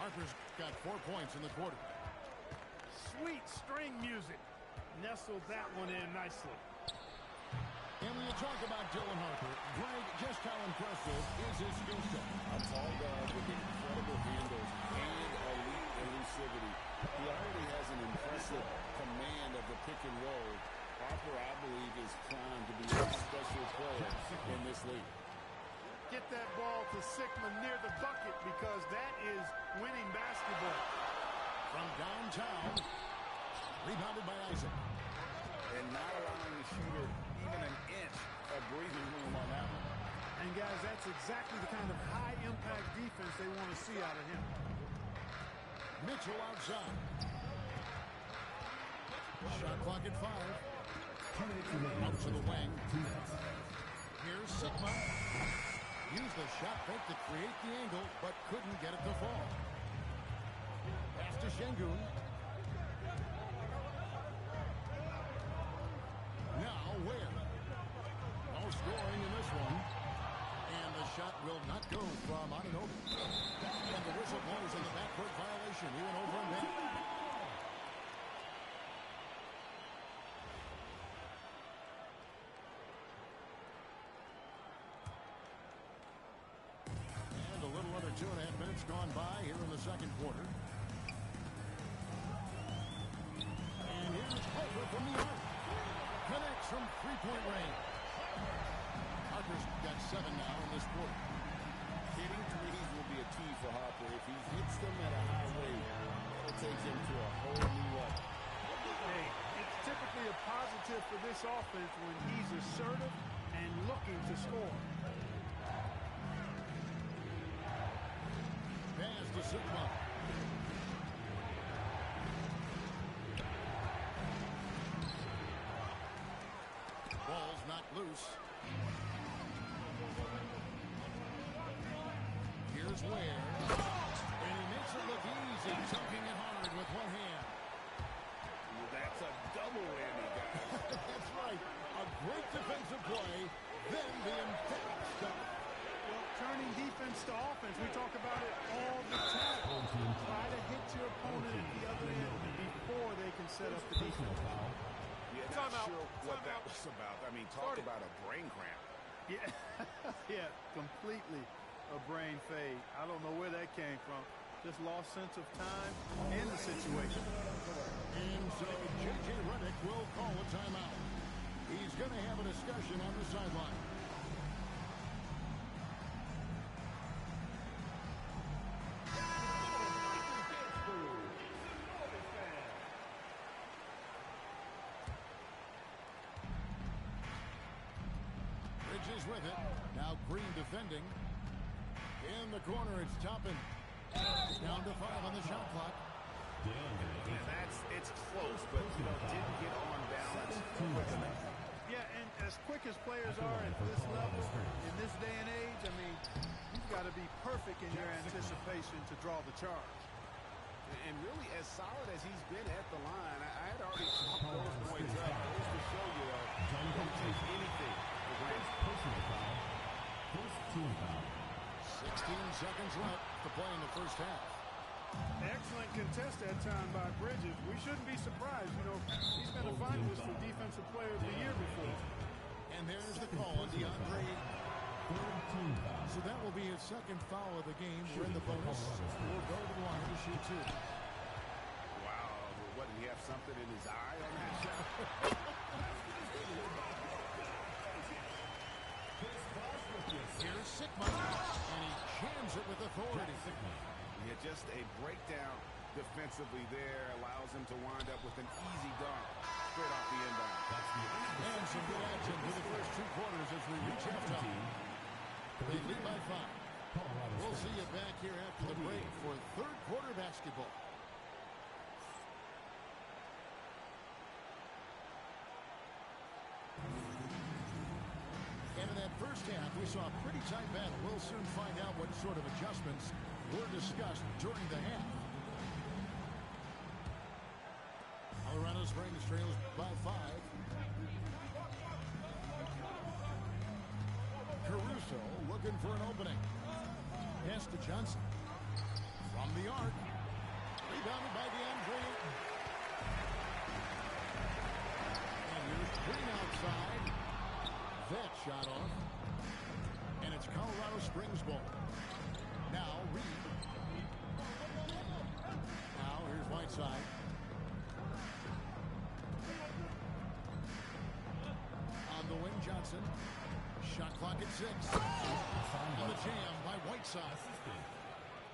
Harper's got 4 points in the quarter. Sweet string music. Nestled that one in nicely. And when you talk about Dylan Harper, Greg, just how impressive is his skill set? A tall guard with incredible handles and elite elusivity. He already has an impressive command of the pick and roll. Harper, I believe, is primed to be a special player in this league. Get that ball to Sigma near the bucket because that is winning basketball. From downtown, rebounded by Isaac. And not allowing the shooter even an inch of breathing room on that one. And guys, that's exactly the kind of high-impact defense they want to see out of him. Mitchell outside. Shot clock at 5. 2 minutes remaining. Out to the wing. 2 minutes. Here's Sigma. Used the shot fake to create the angle, but couldn't get it to fall. Pass to Şengün. Now Ware. No scoring in this one. And the shot will not go from Anunoby. And the whistle blows in the backcourt violation. He went over and back. And a little under 2.5 minutes gone by here in the second quarter. And here's Harper from the arc. Connects from three-point range. Harper's got 7 now in this quarter. Hitting threes will be a key for Harper. If he hits them at a high rate, it'll take him to a whole new level. Hey, it's typically a positive for this offense when he's assertive and looking to score. Pass to Sigma. Ball's not loose. Here's Ware. And he makes it look easy, dunking it hard with one hand. That's a double whammy, guys. That's right. A great defensive play, then the emphatic stuff. Well, turning defense to offense, we talk about it all the time. Try to hit your opponent at the other end before they can set up the defense. Yeah, not sure what that was about. I mean, talk about a brain cramp. Yeah, yeah, completely a brain fade. I don't know where that came from. Just lost sense of time and the situation. And so J.J. Redick will call a timeout. He's going to have a discussion on the sideline. Finishes with it. Now Green defending. In the corner, it's Toppin. Down to 5 on the shot clock. And it's close, but didn't get on balance quick enough. Yeah, and as quick as players are at this level, in this day and age, I mean, you've got to be perfect in your anticipation to draw the charge. And really, as solid as he's been at the line, I had already chalked those points up. Those to show you, don't take anything for granted. Personal foul. First team foul. 16 seconds left to play in the first half. Excellent contest that time by Bridges. We shouldn't be surprised. He's been a finalist for Defensive Player of the Year before. And there's the call on DeAndre. So that will be his second foul of the game. We're in the bonus. We'll go to the line to shoot 2. Wow, what, did he have something in his eye on that shot? Here's Sigma, and he jams it with authority. Yeah, just a breakdown defensively there allows him to wind up with an easy dunk straight off the inbound. And some good action for the first 2 quarters as we reach halftime. They lead by 5. We'll see you back here after the break for third quarter basketball. And in that first half, we saw a pretty tight battle. We'll soon find out what sort of adjustments were discussed during the half. Colorado Springs trails by 5. Caruso looking for an opening. Pass to Johnson. From the arc. Rebounded by DeAndre. And here's Green outside. That shot off. And it's Colorado Springs ball. Now Reed. Now here's Whiteside. On the wing, Johnson. Shot clock at 6. On the jam by Whiteside.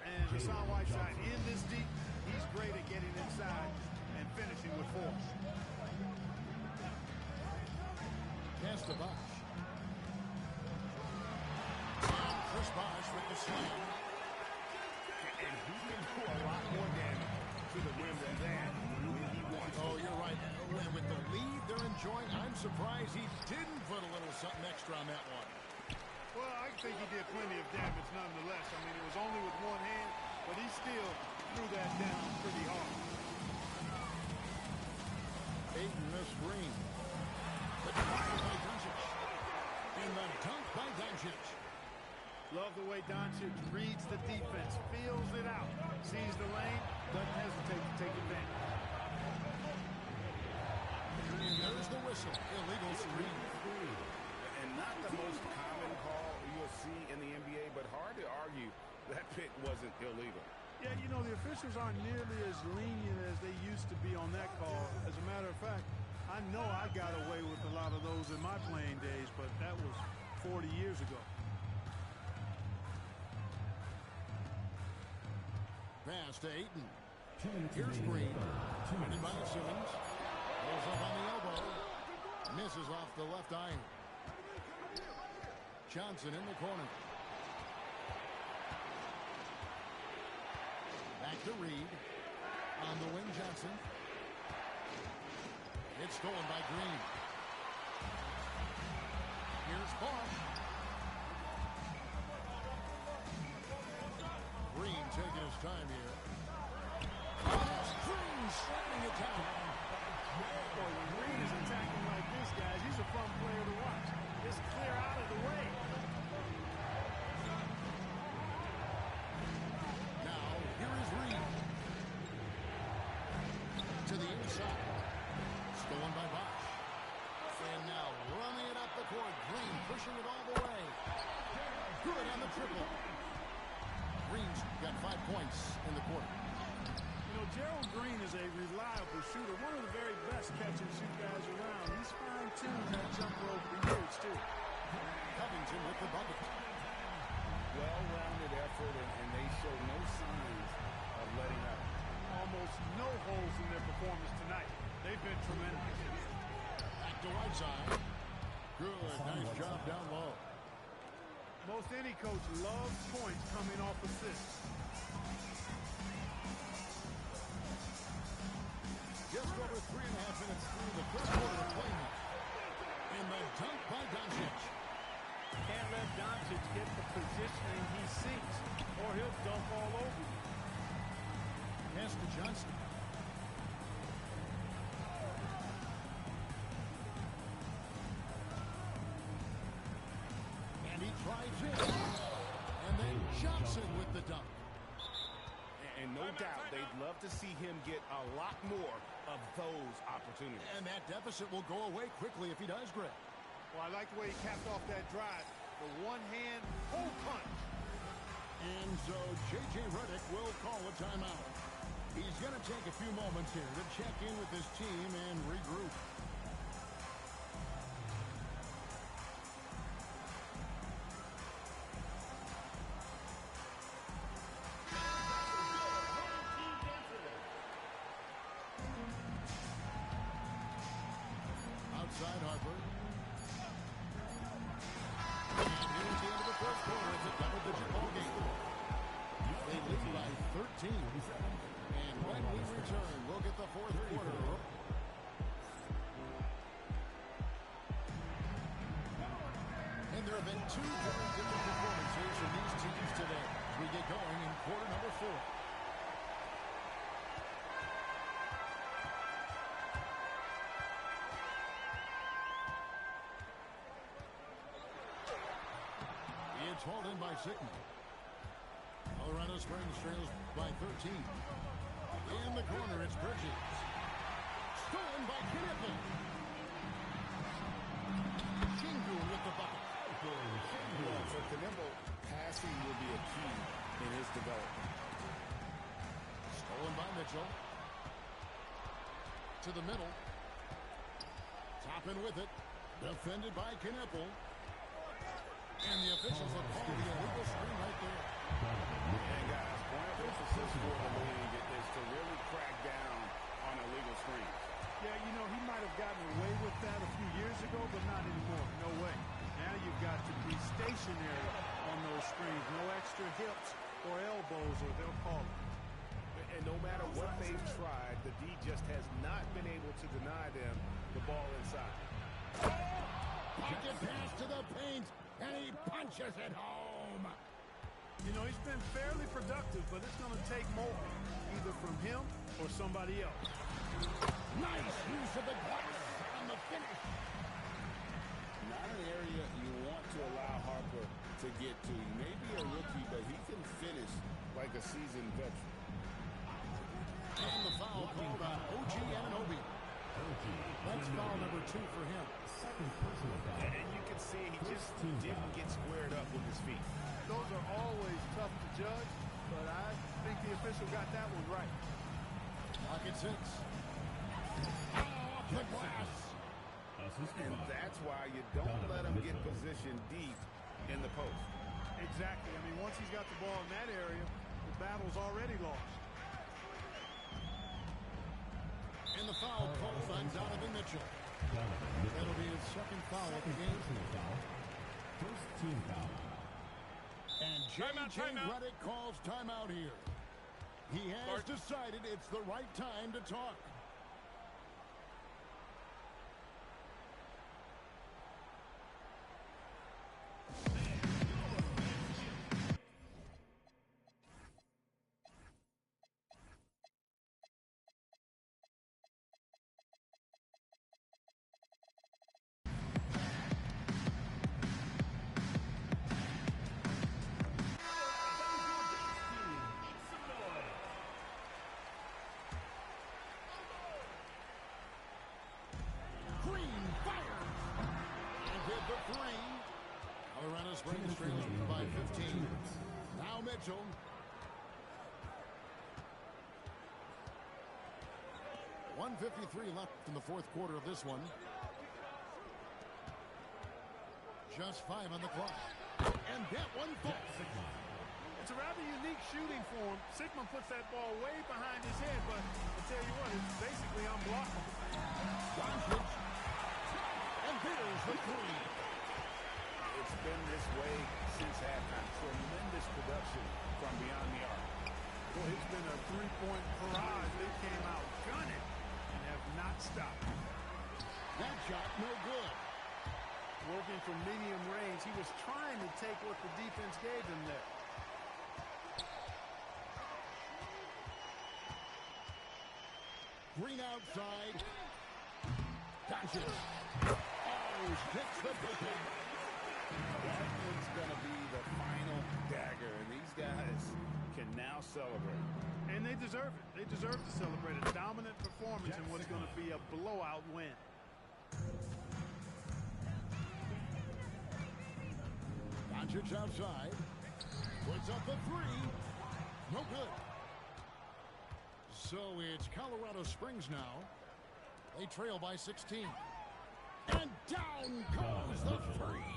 And Hassan Whiteside in this deep, he's great at getting inside and finishing with force. Pass to Bosh. Chris Bosh with the slam. And he can do a lot more damage to the rim than that when he wants to. Oh, you're right. With the lead they're enjoying, I'm surprised he didn't put a little something extra on that one. Well, I think he did plenty of damage nonetheless. I mean, it was only with one hand, but he still threw that down pretty hard. Ayton missed Green. The dunk by Doncic. And the dunk by Doncic. Love the way Doncic reads the defense, feels it out, sees the lane, doesn't hesitate to take advantage. And there's the whistle. Illegal screen. And not the most common call you'll see in the NBA, but hard to argue that pick wasn't illegal. Yeah, the officials aren't nearly as lenient as they used to be on that call. As a matter of fact, I know I got away with a lot of those in my playing days, but that was 40 years ago. Pass to Ayton. Here's Green. Running by Simmons. Goes up on the elbow. Misses off the left iron. Johnson in the corner. Back to Reed. On the wing, Johnson. It's stolen by Green. Here's Bosh. Green taking his time here. Green shutting it down. Boy, when Green is attacking like this, guys, he's a fun player to watch. Just clear out of the way. Now, here is Reed. To the inside. Stolen by Bosh. And now running it up the court. Green pushing it all the way. Good on the triple. Green's got 5 points in the quarter. Gerald Green is a reliable shooter, one of the very best catch-and-shoot guys around. He's fine-tuned that jump rope for years, too. Covington with the bucket. Well-rounded effort, and they show no signs of letting up. Almost no holes in their performance tonight. They've been tremendous. Back to Whiteside. Good, nice job down low. Most any coach loves points coming off assists. Just over 3.5 minutes through the first quarter of play now. And the dunk by Doncic. Can't let Doncic get the positioning he seeks, or he'll dunk all over you. Pass to Johnson. And he drives in. And then Johnson with the dunk. And no doubt they'd love to see him get a lot more of those opportunities. And that deficit will go away quickly if he does, Greg. Well, I like the way he capped off that drive. The one-hand hole punch. And so J.J. Redick will call a timeout. He's going to take a few moments here to check in with his team and regroup. Outside Harper. And here's the end of the first quarter. It's a double-digit ball game. They lead by 13. And when we return, we'll get the fourth quarter. And there have been two very different performances from these teams today as we get going in quarter number 4. It's hauled in by Sigma. Colorado Springs trails by 13. In the corner, it's Bridges. Stolen by Kniffel. Shingu with the bucket. For Kniffel, passing will be a key in his development. Stolen by Mitchell. To the middle. Toppin with it. Defended by Kniffel. And the officials have called the illegal screen right there. And guys, one of the emphasis for the league is to really crack down on illegal screens. Yeah, you know, he might have gotten away with that a few years ago, but not anymore. No way. Now you've got to be stationary on those screens. No extra hips or elbows, or they'll call it. And no matter what they've tried, the D just has not been able to deny them the ball inside. Pocket pass to the paint. And he punches it home. You know, he's been fairly productive, but it's going to take more, either from him or somebody else. Nice use of the glass on the finish. Not an area you want to allow Harper to get to. He may be a rookie, but he can finish like a seasoned veteran. And the foul called on OG Anunoby. That's foul number 2 for him. Second personal foul. And you can see he just didn't get squared up with his feet. Those are always tough to judge, but I think the official got that one right. Pocket 6. Off the glass. And that's why you don't let him get positioned deep in the post. Exactly. I mean, once he's got the ball in that area, the battle's already lost. And the foul called on Donovan Mitchell. That'll be his second foul of the game. First team foul. And J.J. Redick calls timeout here. He has decided it's the right time to talk. Colorado Springs trails by 15. Now Mitchell. .153 left in the fourth quarter of this one. Just 5 on the clock. And that one falls. It's a rather unique shooting form. Sigma puts that ball way behind his head, but I'll tell you what, it's basically unblockable. Doncic. And there's the three. It's been this way since half. Well, it's been a three-point barrage. They came out gunning and have not stopped. That shot, no good. Working from medium range, he was trying to take what the defense gave him there. Green outside. Doncic. Oh, hits the bucket. That one's going to be the final dagger, and these guys can now celebrate. And they deserve it. They deserve to celebrate a dominant performance in what's going to be a blowout win. Doncic outside. Puts up the three. No good. So it's Colorado Springs now. They trail by 16. And down goes the three.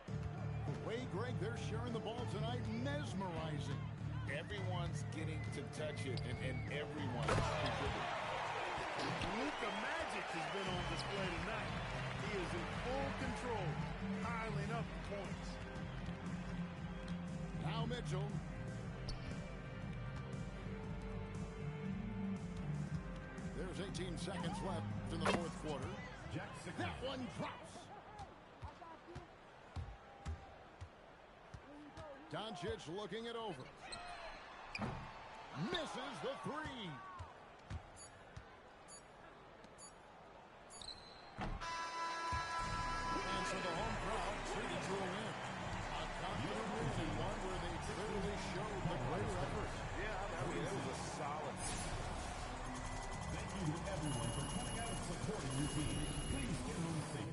The way, Greg, they're sharing the ball tonight, mesmerizing. Everyone's getting to touch it, and everyone's contributing. Luka Magic has been on display tonight. He is in full control, piling up points. Now Mitchell. There's 18 seconds left in the fourth quarter. That one drops. Doncic looking it over. Misses the three. And so the home crowd treated to a win. A confident win and one where they clearly showed the greater effort. Yeah, I mean, it was a solid. Thank you to everyone for coming out and supporting your team. Please get home safe.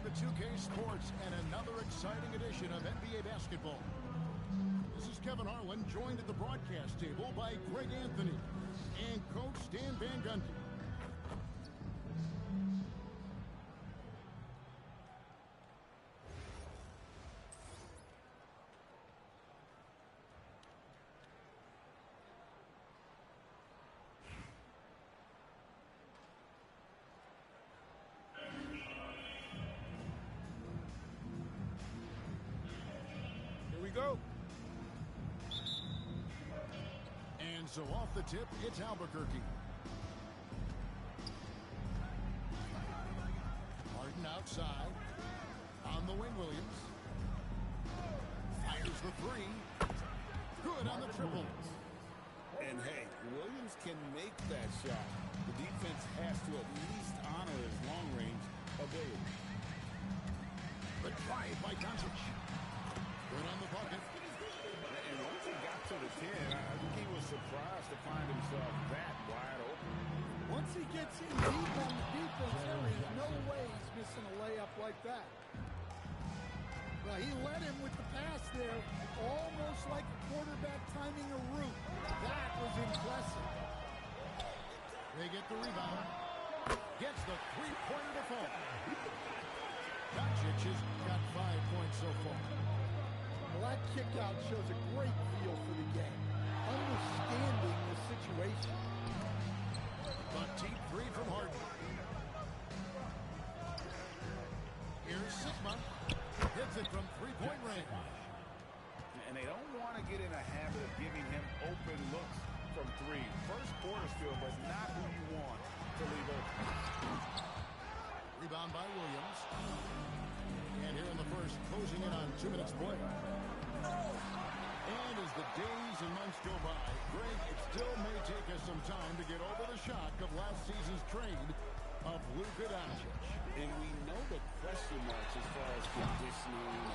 to 2K Sports and another exciting edition of NBA basketball. This is Kevin Harlan, joined at the broadcast table by Greg Anthony and Coach Stan Van Gundy. Go. And so off the tip, it's Albuquerque. Harden outside. On the wing, Williams. Fires the three. Good on the triple. And hey, Williams can make that shot. The defense has to at least honor his long-range ability. The drive by Doncic. Good on the bucket. And once he got to the 10, I think he was surprised to find himself that wide open. Once he gets in deep on the defense, there is no way he's missing a layup like that. Well, he led him with the pass there, almost like a quarterback timing a route. That was impressive. They get the rebound. Gets the three-pointer to fall. Doncic has got 5 points so far. Well, that kick out shows a great feel for the game, understanding the situation. The deep three from Harden. Here's Sigma. Hits it from three-point range. And they don't want to get in a habit of giving him open looks from three. First quarter still, but not who you want to leave open. Rebound by Williams. And here in the first, closing in on 2 minutes play. And as the days and months go by, Greg, it still may take us some time to get over the shock of last season's trade of Luka Doncic. And we know the question marks as far as conditioning and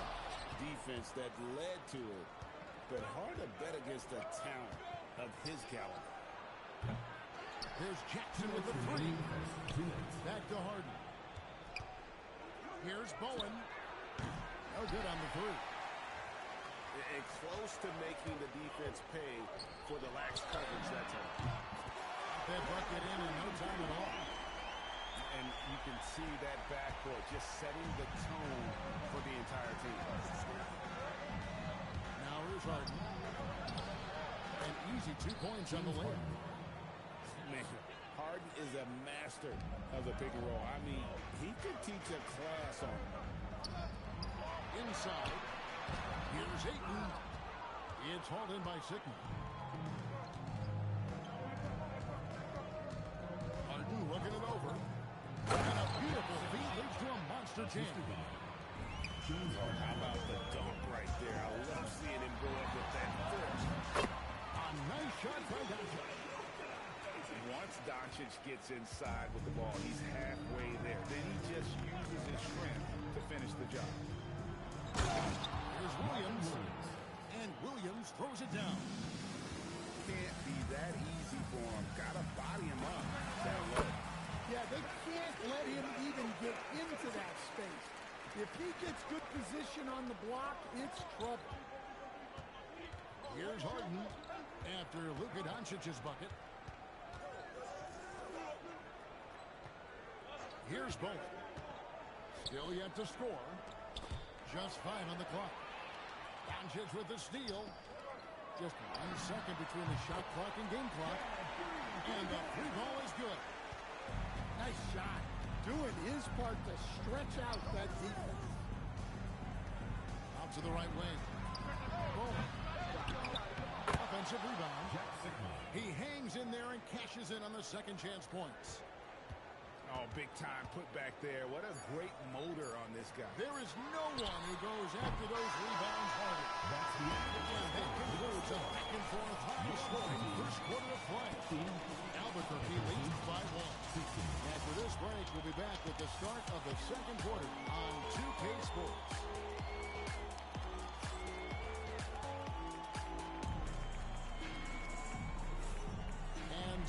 defense that led to it. But hard to bet against a talent of his caliber. Here's Jackson with the three. Back to Harden. Here's Bowen. No good on the three. And close to making the defense pay for the lax coverage that time. That bucket in no time at all. And you can see that backcourt just setting the tone for the entire team. Now here's Harden. An easy 2 points on the layup. Man, Harden is a master of the pick and roll. I mean, he could teach a class on it. Inside. Here's Ayton. It's hauled in by Sigma. Harden looking it over. And a beautiful feed leads to a monster jam. How about the dunk right there? I love seeing him go up with that force. A nice shot by Doncic. Once Doncic gets inside with the ball, he's halfway there. Then he just uses his strength to finish the job. Here's Williams. And Williams throws it down. Can't be that easy for him. Gotta body him up down low. Yeah, they can't let him even get into that space. If he gets good position on the block, it's trouble. Here's Harden after Luka Doncic's bucket. Here's Bowen. Still yet to score. Just 5 on the clock. Doncic with the steal. Just 1 second between the shot clock and game clock. And the free ball is good. Nice shot. Doing his part to stretch out that defense. Out to the right wing. Bowen. Offensive rebound. He hangs in there and cashes in on the second chance points. Oh, big time put back there. What a great motor on this guy. There is no one who goes after those rebounds harder. And that concludes a back-and-forth high-scoring first quarter of play. Albuquerque leads 5-1. After this break, we'll be back with the start of the second quarter on 2K Sports.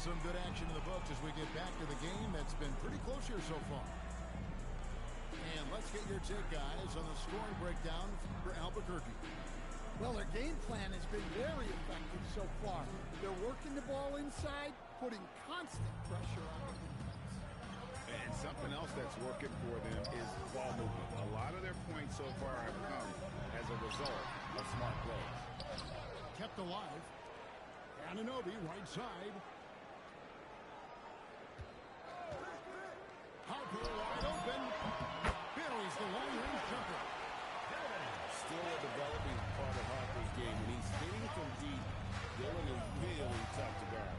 Some good action in the books as we get back to the game that's been pretty close here so far. And let's Let's get your take, guys, on the scoring breakdown for Albuquerque. Well, their game plan has been very effective so far. They're working the ball inside, putting constant pressure on the defense. And something else that's working for them is ball movement. A lot of their points so far have come as a result of smart plays. Kept alive. Ananobi, right side. Harper wide open. Buries the long-range jumper. Still a developing part of Harper's game. When he's hitting from deep, Dillon is really tough to guard.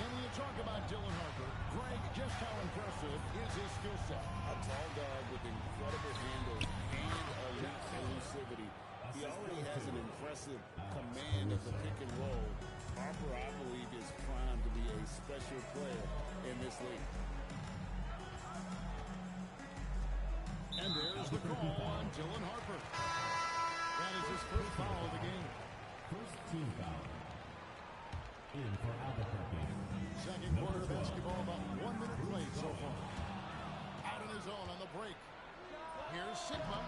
And when you talk about Dylan Harper, Greg, just how impressive is his skill set? A tall guard with incredible handles and elite elusivity. He already has an impressive command of the pick and roll. Harper, I believe, is primed to be a special player in this league. And there's the call on Dylan Harper. That is his first foul of the game. First team foul. In for Albuquerque. Second quarter basketball, about 1 minute played so far. Out on his own on the break. Here's Sigma.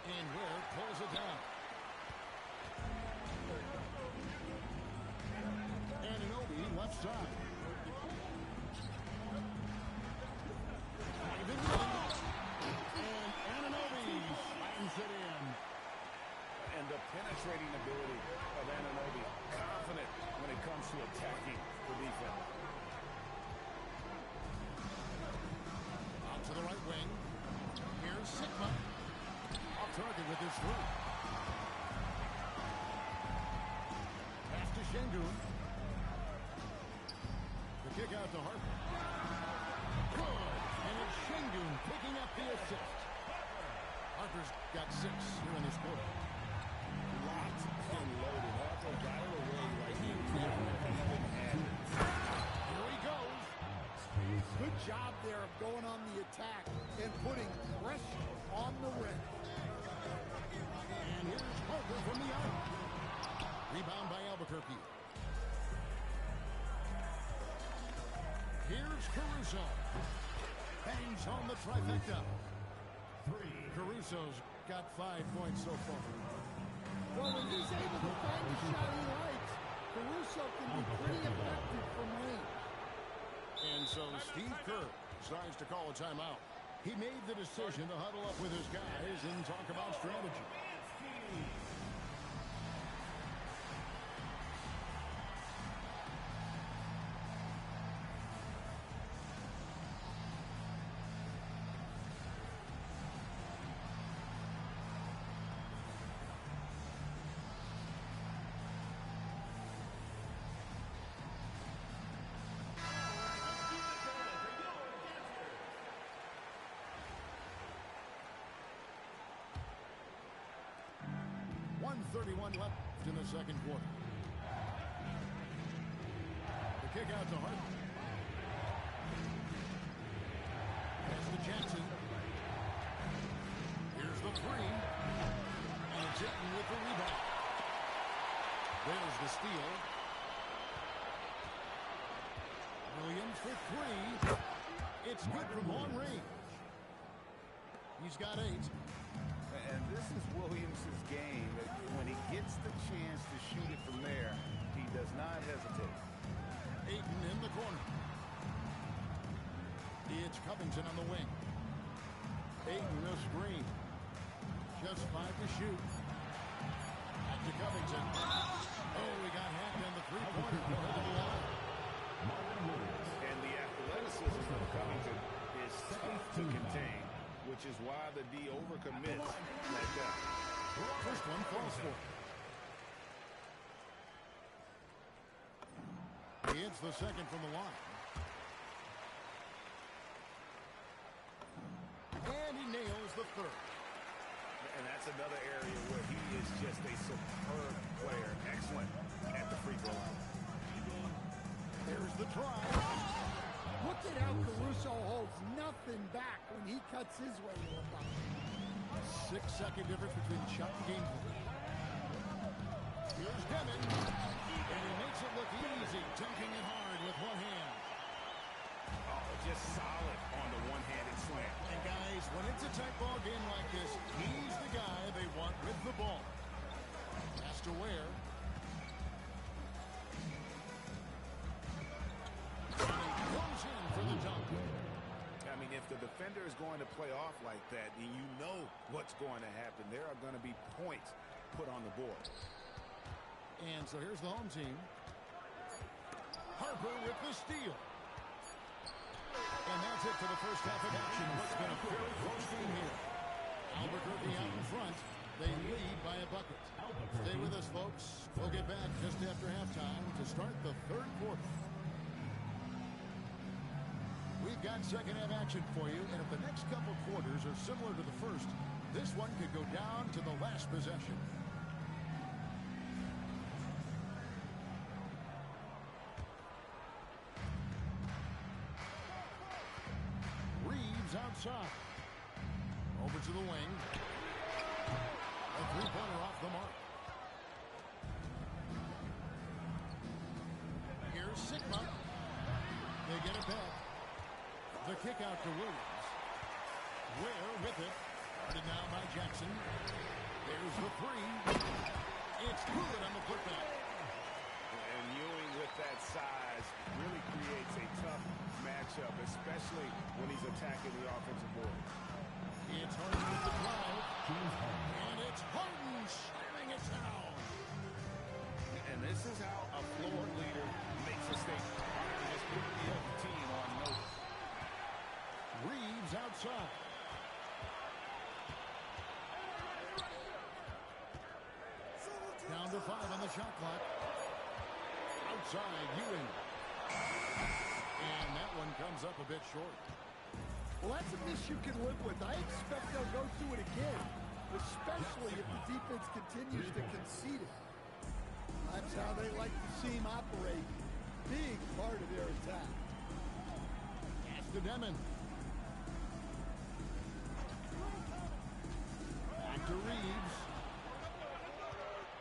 And Ware pulls it down. Ananobi left side. Driving in. And Ananobi slams it in. And the penetrating ability of Ananobi, confident when it comes to attacking the defense. Out to the right wing. Here's Sigma. Off target with his three. Pass to Şengün. The kick out to Harper. Good. And it's Şengün picking up the assist. Harper's got 6 here in this quarter. Locked and loaded. Harper got it away like he never even had it. Here he goes. Good job there of going on the attack and putting pressure on the rim. And here's Harper from the arc. Rebound by Albuquerque. Here's Caruso. Bangs on the trifecta. Caruso's got 5 points so far. Well, when he's able to find the shot he likes, Caruso can be pretty effective from range. And so Steve Kerr decides to call a timeout. He made the decision to huddle up with his guys and talk about strategy. .31 left in the second quarter. The kick out to Harper. Pass to Jackson. Here's the three. And it's Ayton with the rebound. There's the steal. Williams for 3. It's good from long range. He's got 8. And this is Williams' game. When he gets the chance to shoot it from there, he does not hesitate. Ayton in the corner. It's Covington on the wing. Ayton a screen. Just 5 to shoot. Back to Covington. Oh, we got hacked on the three-pointer. And the athleticism of Covington is tough to contain, which is why the D overcommits like that. First one falls for. He hits the second from the line. And he nails the third. And that's another area where he is just a superb player. Excellent at the free throw line. There's the try. Look at how Caruso holds nothing back when he cuts his way to the bucket. 6-second difference between shot and game point. Here's Devin. And he makes it look easy, dunking it hard with one hand. Oh, just solid on the one-handed slam. And guys, when going to play off like that, and you know what's going to happen. There are going to be points put on the board. And so here's the home team. Harper with the steal. And that's it for the first half of action. What's been a very close game here. Albuquerque out in front. They lead by a bucket. Stay with us, folks. We'll get back just after halftime to start the third quarter. We've got second half action for you, and if the next couple quarters are similar to the first, this one could go down to the last possession. Reeves outside. Over to the wing. A three-pointer off the mark. Here's Sigma. They get it back. The kick out to Williams. Ware with it. Guarded now by Jackson. There's the three. It's good on the putback. And Ewing with that size really creates a tough matchup, especially when he's attacking the offensive board. It's Harden with the drive. And it's Harden slamming it down. And this is how a floor leader makes a statement. Just put the other team on notice. Reeves outside. Down to 5 on the shot clock. Outside, Ewing. And that one comes up a bit short. Well, that's a miss you can live with. I expect they'll go through it again, especially if the defense continues to concede it. That's how they like to see him operate. Big part of their attack. Pass to Demon. Back to Reeves.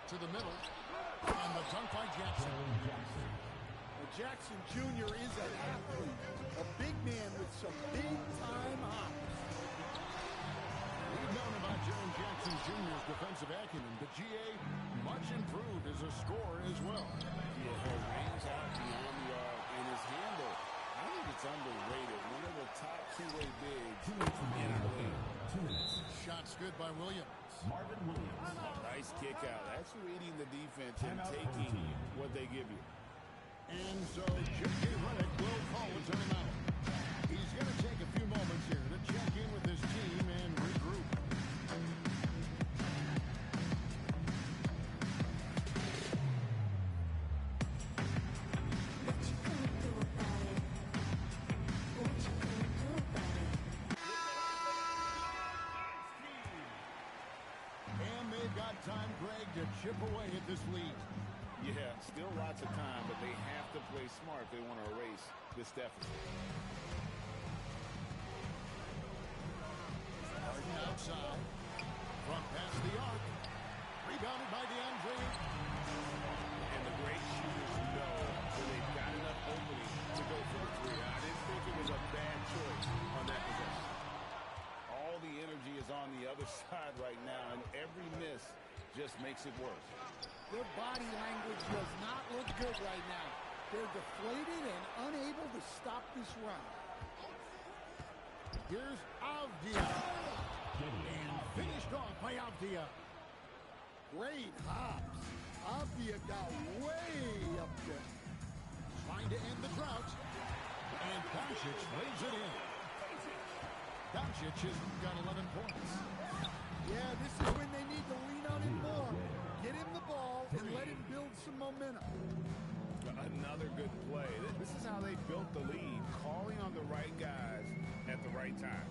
To the middle. And the dunk by Jackson. Jackson Jr. is an athlete, a big man with some big-time hops. We've known about Jaren Jackson Jr.'s defensive acumen, but G.A. much improved as a scorer as well. Yeah, her range out beyond the arc and his handle. I think it's underrated. One of the top two-way bigs in the league. Shots good by Williams. Marvin Williams. Nice kick out. That's reading the defense and taking what they give you. And so J.J. Redick will call a timeout. He's going to take a few moments here to check in with his team and regroup. And they've got time, Greg, to chip away at this lead. Yeah, still lots of time, but they have to play smart if they want to erase this deficit. Harden outside. Front past the arc. Rebounded by DeAndre. And the great shooters know that they've got enough opening to go for the three. I didn't think it was a bad choice on that possession. All the energy is on the other side right now, and every miss just makes it worse. Their body language does not look good right now. They're deflated and unable to stop this run. Here's Avdia. And finished off by Avdia. Great hops. Avdia got way up there. Trying to end the drought. And Doncic lays it in. Doncic has got 11 points. Yeah, this is when they need to lean on him more. Get him the ball and let him build some momentum. Another good play. This is how they built the lead, calling on the right guys at the right time.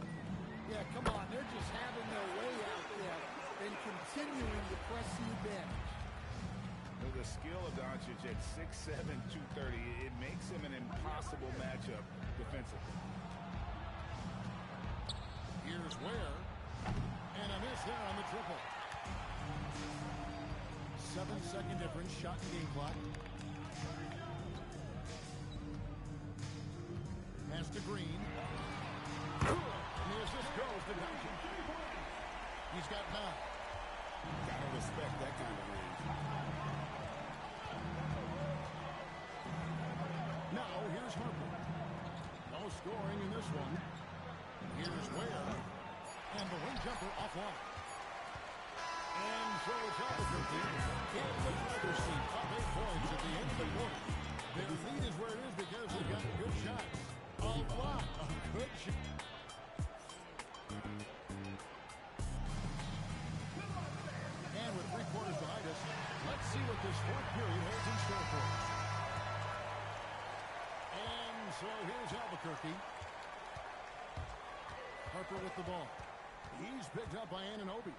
Yeah, come on. They're just having their way out there and continuing to press the advantage. With the skill of Doncic at 6'7", 230, it makes him an impossible matchup defensively. Here's Ware. And a miss there on the triple. 7-second difference, shot in game clock. Pass to Green. And the assist goes to Doncic. He's got 9. Gotta respect that kind of range. Now here's Harper. No scoring in this one. Here's Ware. And the wing jumper offline. And so it's Albuquerque in the driver's seat. Up 8 points at the end of the quarter. Their lead is where it is because they've got good shots. A lot of good shots. And with 3 quarters behind us, let's see what this fourth period holds in store for us. And so here's Albuquerque. Harper with the ball. He's picked up by Anunoby.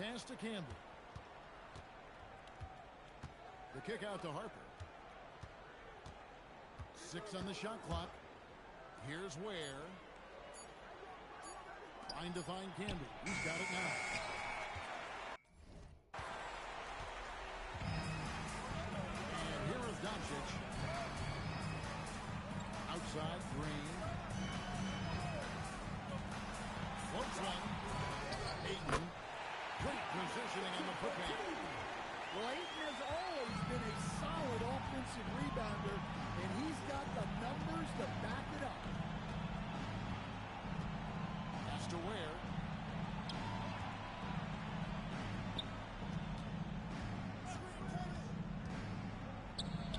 Pass to Campbell. The kick out to Harper. 6 on the shot clock. Here's Ware. Trying to find Campbell. He's got it now. And here is Doncic. Outside, Green. Floats one. Ayton. Great positioning on the putback. Well, Ayton has always been a solid offensive rebounder, and he's got the numbers to back it up. Pass to Ware.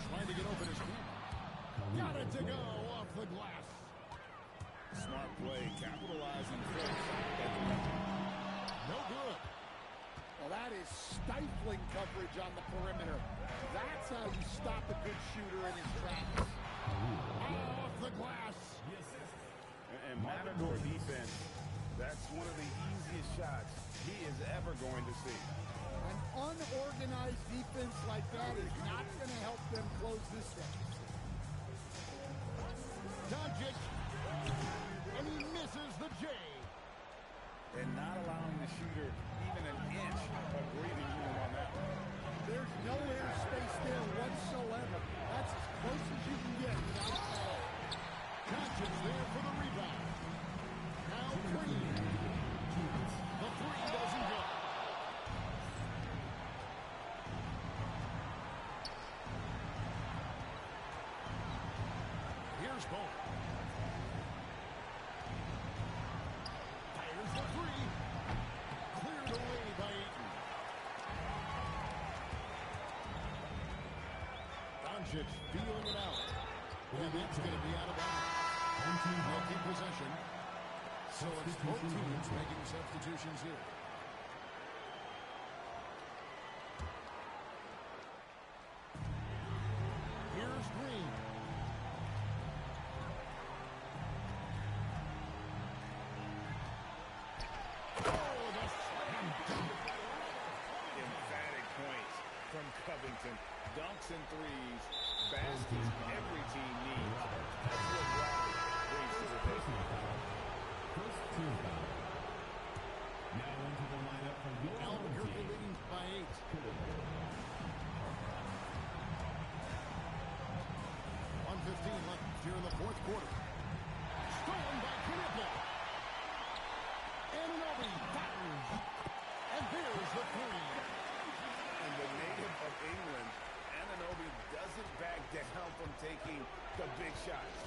Trying to get open his feet. Got it to go off the glass. Smart play, capitalizing first. No good. Well, that is stifling coverage on the perimeter. That's how you stop a good shooter in his tracks. Off the glass. And Matador defense, that's one of the easiest shots he is ever going to see. An unorganized defense like that is not going to help them close this deficit. Doncic. And he misses the J. And not allowing the shooter even an inch of breathing room on that one. There's no air space there whatsoever. That's as close as you can get without foul. Doncic there for the rebound. Now Green. The 3 doesn't go. Here's Ball. Fires the 3. Cleared away by Ayton. Doncic feeling it out. And that's going to be out of bounds. They'll keep possession. So it's both teams making substitutions here. Here's Green. Oh, the slam dunk. Emphatic points from Covington. Dunks and threes. Baskets every team needs. That's what Robert brings to the table. First team foul. Now into the lineup for your Albuquerque team. leading by 8. 1:15 left here in the fourth quarter. Stolen by Knipple. Anunoby fires. And there's the 3. And the native of England, Anunoby doesn't back down from taking the big shots.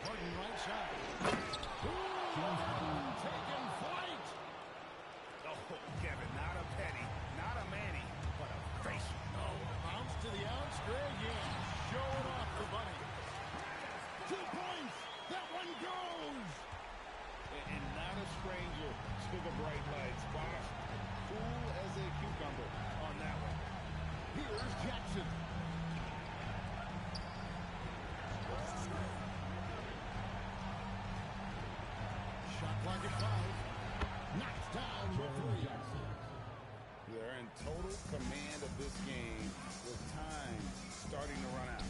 Harden right side. Taking flight. Oh, Kevin, not a penny, not a Manny, but a face. Oh, bounce to the outs. Greg, yeah. Showing off the bunny. 2 points. That one goes. And not a stranger to the bright lights. Boss, cool as a cucumber on that one. Here's Jackson. Shot clock at 5. Knocks down the 3. They're in total command of this game with time starting to run out.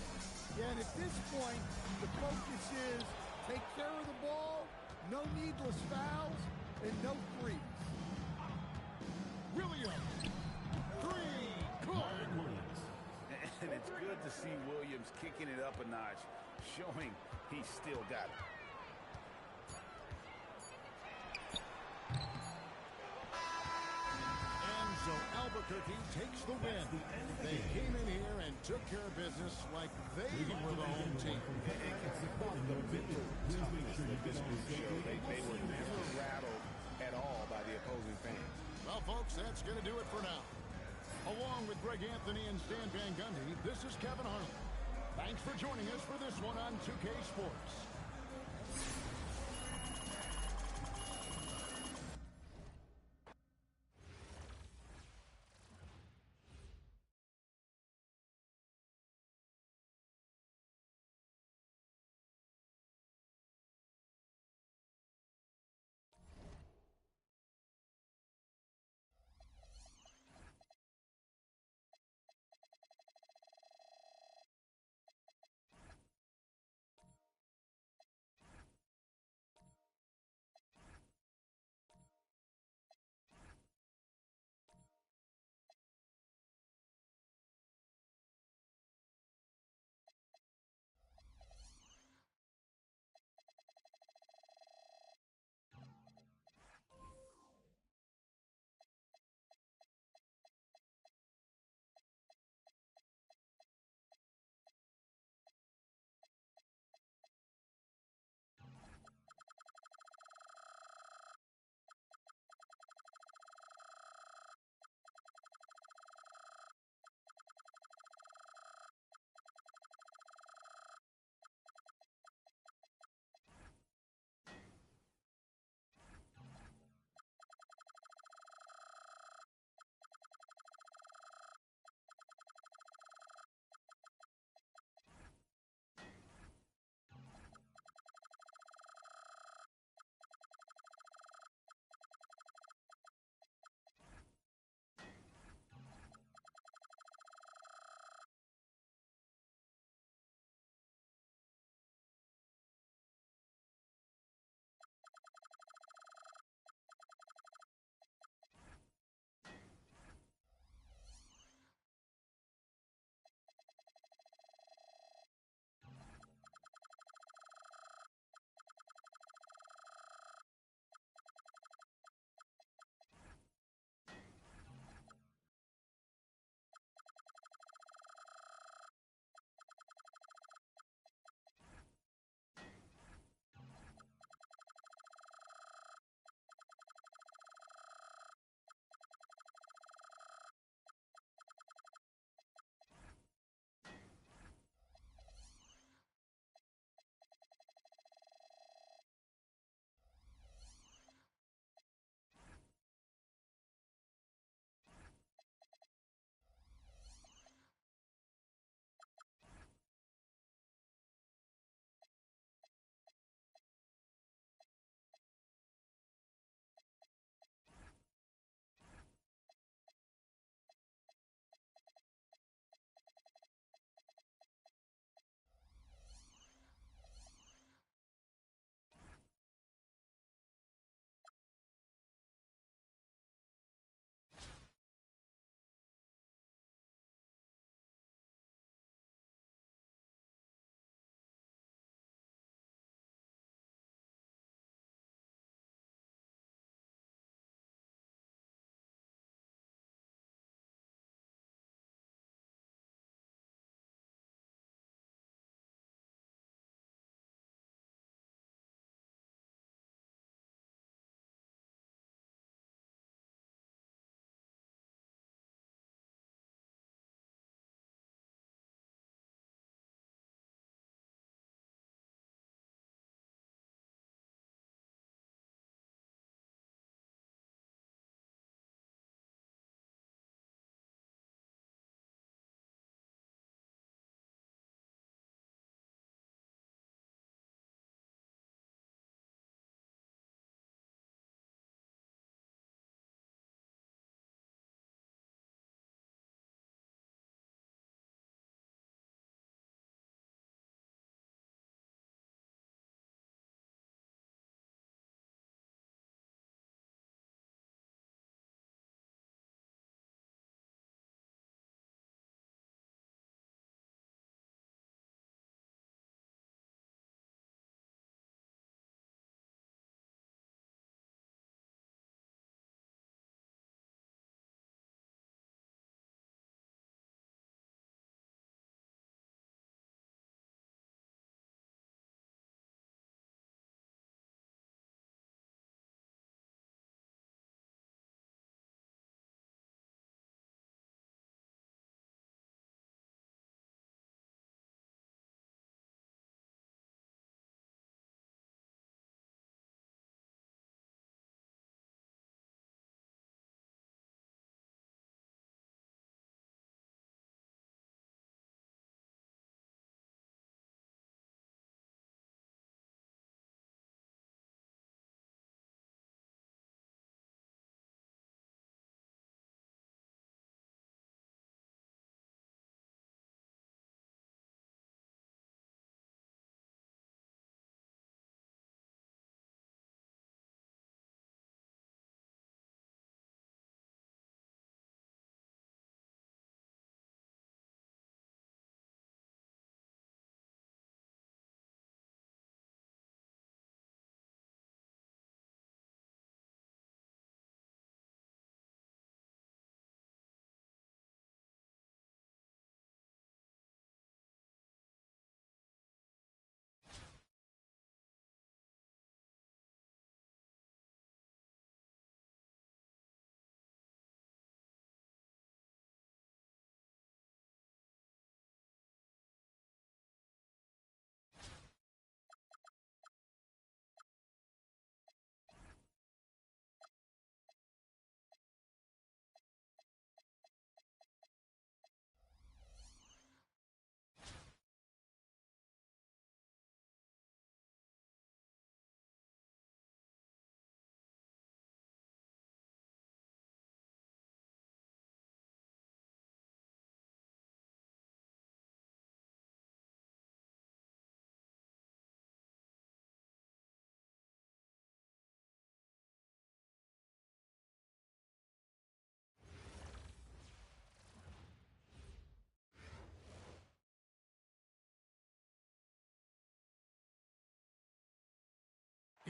Yeah, and at this point, the focus is take care of the ball, no needless fouls, and no threes. Williams. 3. Good. And it's good to see Williams kicking it up a notch, showing he's still got it. And so Albuquerque Albuquerque takes the win. They came in here and took care of business like they were the home team. The mental toughness that this group showed. They were never rattled at all by the opposing fans. Well, folks, that's going to do it for now. Along with Greg Anthony and Stan Van Gundy, this is Kevin Harlan. Thanks for joining us for this one on 2K Sports.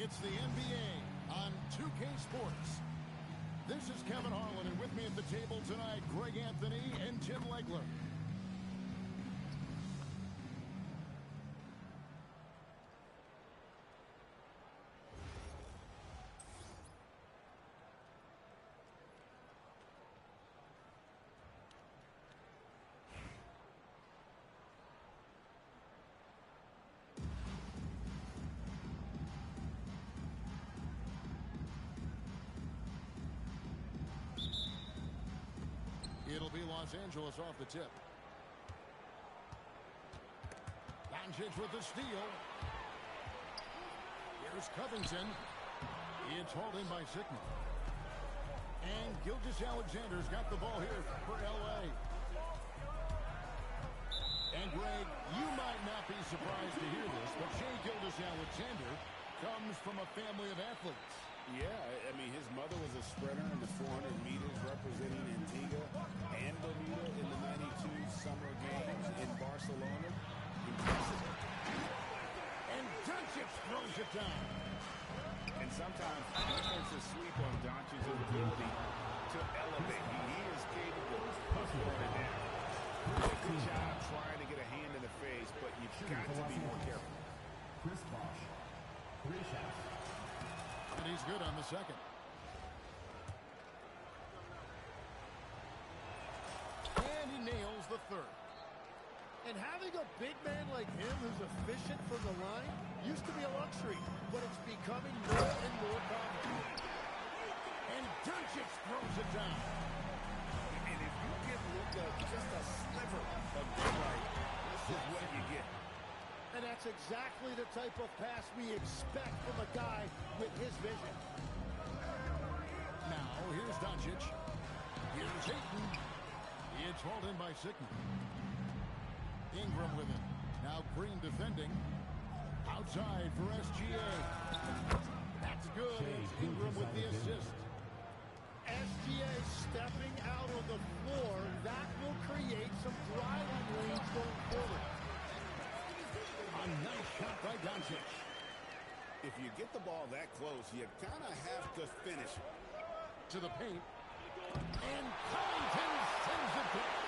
It's the NBA on 2K Sports. This is Kevin Harlan, and with me at the table tonight, Greg Anthony and Tim Legler. It'll be Los Angeles off the tip. Doncic with the steal. Here's Covington. It's hauled in by Sickman. And Gilgeous-Alexander's got the ball here for L.A. And Greg, you might not be surprised to hear this, but Shai Gilgeous-Alexander comes from a family of athletes. Yeah, I mean, his mother was a sprinter in the 400 meters representing Antigua and Bermuda in the 92 Summer Games in Barcelona. Impressive. And Doncic throws it down. And sometimes defenses sweep on Doncic's ability to elevate. He is capable of throwing it down. Good job trying to get a hand in the face, but you've got to be more careful. Chris Bosh, 3 shots. And he's good on the second. And he nails the third. And having a big man like him who's efficient from the line used to be a luxury, but it's becoming more and more common. And Doncic throws it down. And if you give Luka just a sliver of daylight, this is what you get. And that's exactly the type of pass we expect from a guy with his vision. Now, here's Doncic. Here's Ayton. It's hauled in by Sickman. Ingram with it. Now Green defending. Outside for SGA. That's good. It's Ingram with the assist. SGA stepping out on the floor. That will create some driving lanes going forward. A nice shot by Doncic. If you get the ball that close, you kind of have to finish it. To the paint. And Covington sends it back.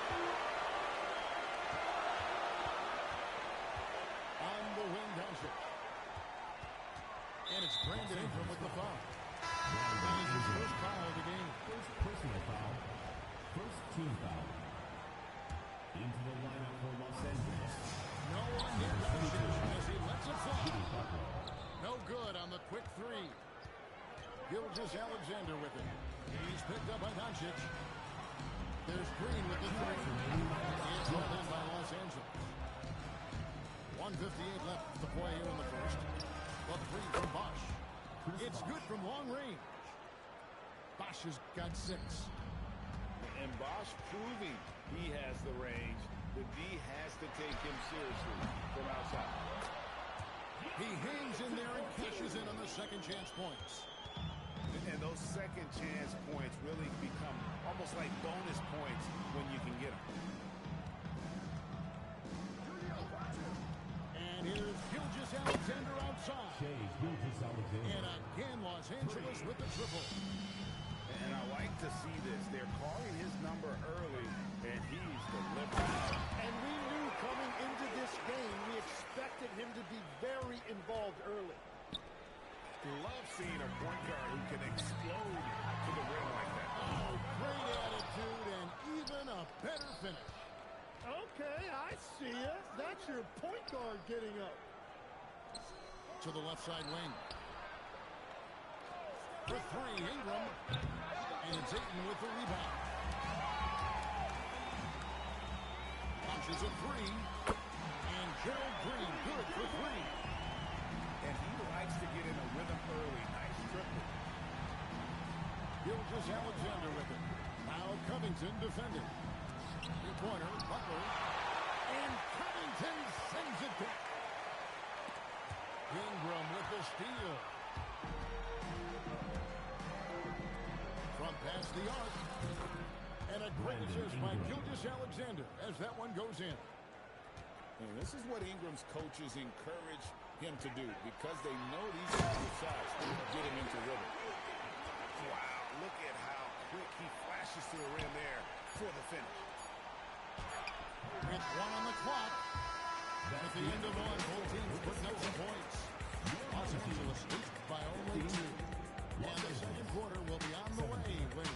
On the wing, Doncic. And it's Brandon Ingram with the foul. That is his first foul of the game. First personal foul. First team foul. Into the lineup for Los Angeles. No one near Doncic as he lets it fly. No good on the quick three. Gilgeous-Alexander with it. He's picked up by Doncic. There's Green with the three. It's rolled in by Los Angeles. 1:58 left to play here in the first. The three from Bosh. It's good from long range. Bosh has got 6. And Bosh proving he has the range. The D has to take him seriously from outside. He hangs in there and cashes in on the second chance points. And those second chance points really become almost like bonus points when you can get them. And here's Gilgeous-Alexander outside. Shai Gilgeous-Alexander. And again, Los Angeles with the triple. And I like to see this. They're calling his number early, and he's delivering. And we knew coming into this game, we expected him to be very involved early. Love seeing a point guard who can explode to the rim like that. Oh, great attitude and even a better finish. Okay, I see it. That's your point guard getting up. To the left side wing. For 3, Ingram. And it's Ayton with the rebound. Launches a 3. And Gerald Green good for 3. And he likes to get in a rhythm early. Nice triple. Gilgeous-Alexander with it. Now Covington defending. 3-pointer, Butler. And Covington sends it back. Ingram with the steal. From past the arc. And a great assist by Gilgeous-Alexander as that one goes in. And this is what Ingram's coaches encourage him to do because they know these extra shots get him into rhythm. Wow, look at how quick he flashes to the rim there for the finish. With one on the clock. At the end of one, both teams putting up some points. Los Angeles leads by only 2. And the second quarter will be on the way when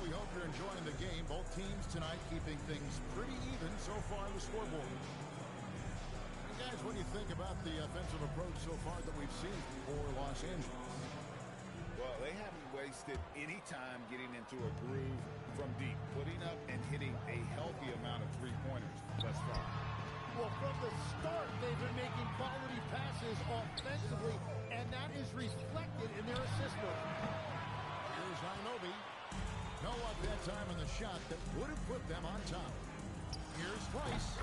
we hope you're enjoying the game. Both teams tonight keeping things pretty even so far on the scoreboard. And guys, what do you think about the offensive approach so far that we've seen for Los Angeles? Well, they haven't wasted any time getting into a groove from deep, putting up and hitting a healthy amount of three-pointers thus far. Well, from the start, they've been making quality passes offensively, and that is reflected in their assist rate. Here's Anunoby. No luck that time on the shot that would have put them on top. Here's Price.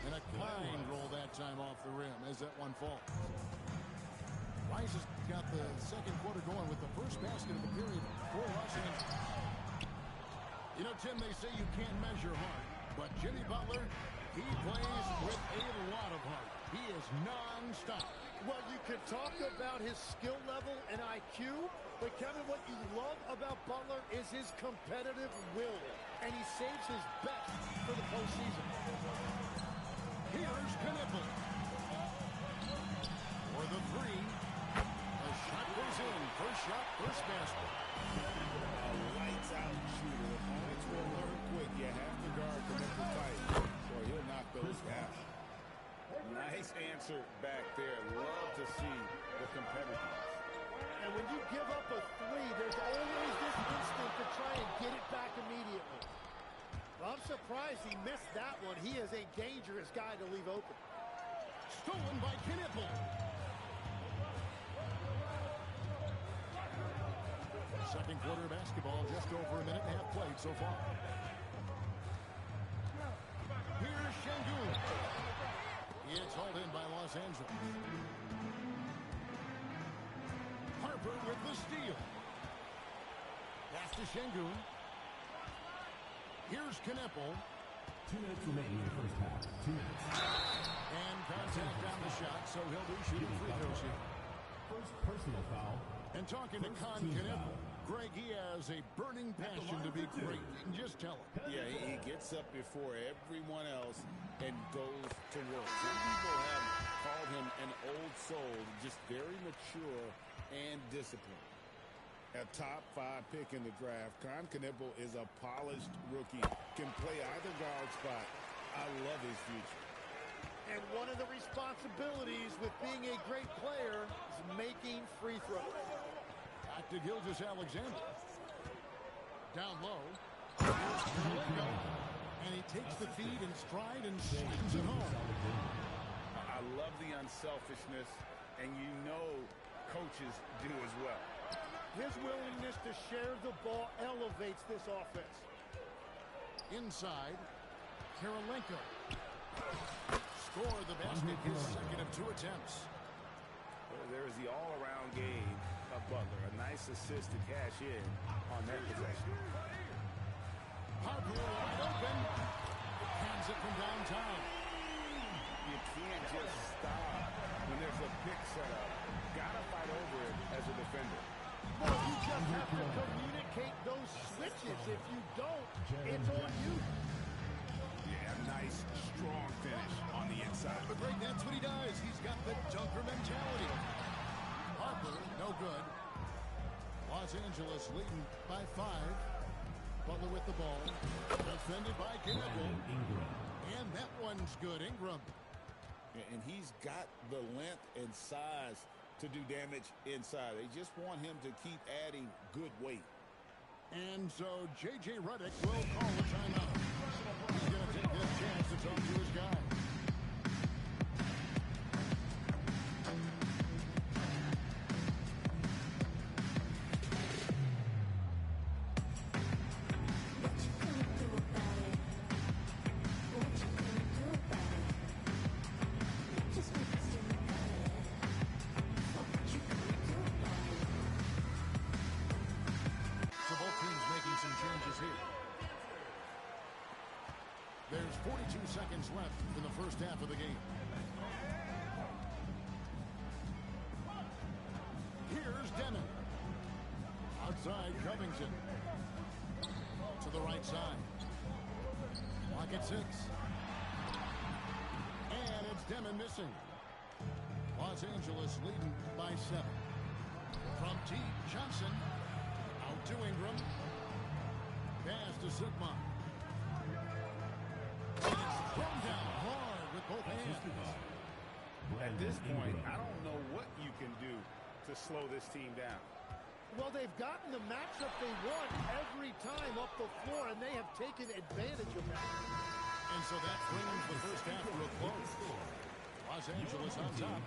And a fine roll that time off the rim as that one falls. Price has got the second quarter going with the first basket of the period for Los Angeles. You know, Tim, they say you can't measure heart, but Jimmy Butler, he plays with a lot of heart. He is non-stop. Well, you could talk about his skill level and IQ, but Kevin, what you love about Butler is his competitive will, and he saves his best for the postseason. Here's Knippel. For the three. The shot goes in. First shot, first basket. A lights-out shooter. Opponents will learn quick. You have to guard the Knippel tight, so he'll knock those down. Nice answer back there. Love to see the competitiveness. And when you give up a three, there's always this instinct to try and get it back immediately. Well, I'm surprised he missed that one. He is a dangerous guy to leave open. Stolen by Knippel. Second quarter basketball, just over a minute and a half played so far. Here's Şengün. It's hauled in by Los Angeles. Harper with the steal. Pass to Şengün. Here's Knippel. 2 minutes remaining in the first half. 2 minutes. And contact on the shot, so he'll be shooting free throws here. First personal foul. And talking to Knippel, Greg, he has a burning passion to be great. You can just tell him. Yeah, he gets up before everyone else and goes to work. Some people have called him an old soul, just very mature and disciplined. A top 5 pick in the draft, Knippel is a polished rookie. Can play either guard spot. I love his future. And one of the responsibilities with being a great player is making free throws. Back to Gilgeous-Alexander. Down low. Here's Kalinga. And he takes the feed in stride and slams it home. I love the unselfishness, and you know coaches do as well. His willingness to share the ball elevates this offense. Inside, Karolinko. Score the basket, his second of 2 attempts. There is the all-around game of Butler. A nice assist to cash in on that possession. Harper wide open. Hands it from downtown. You can't just stop when there's a pick set up. Gotta fight over it as a defender. Well, you just have to communicate those switches. If you don't, it's on you. Yeah, nice, strong finish on the inside. But Greg, that's what he does. He's got the dunker mentality. Harper, no good. Los Angeles leading by 5. Butler with the ball. Defended by Knippel. And that one's good. Ingram. Yeah, and he's got the length and size to do damage inside. They just want him to keep adding good weight. And so J.J. Redick will call a timeout. He's going to take this chance to talk to his guy. left in the first half of the game. Here's Demon. Outside Covington. To the right side. Lock at 6. And it's Demon missing. Los Angeles leading by 7. From T. Johnson. Out to Ingram. Pass to Sigma. It's thrown down hard with both hands. At this point, I don't know what you can do to slow this team down. Well, they've gotten the matchup they want every time up the floor, and they have taken advantage of that. And so that brings the first half to a close. Los Angeles on top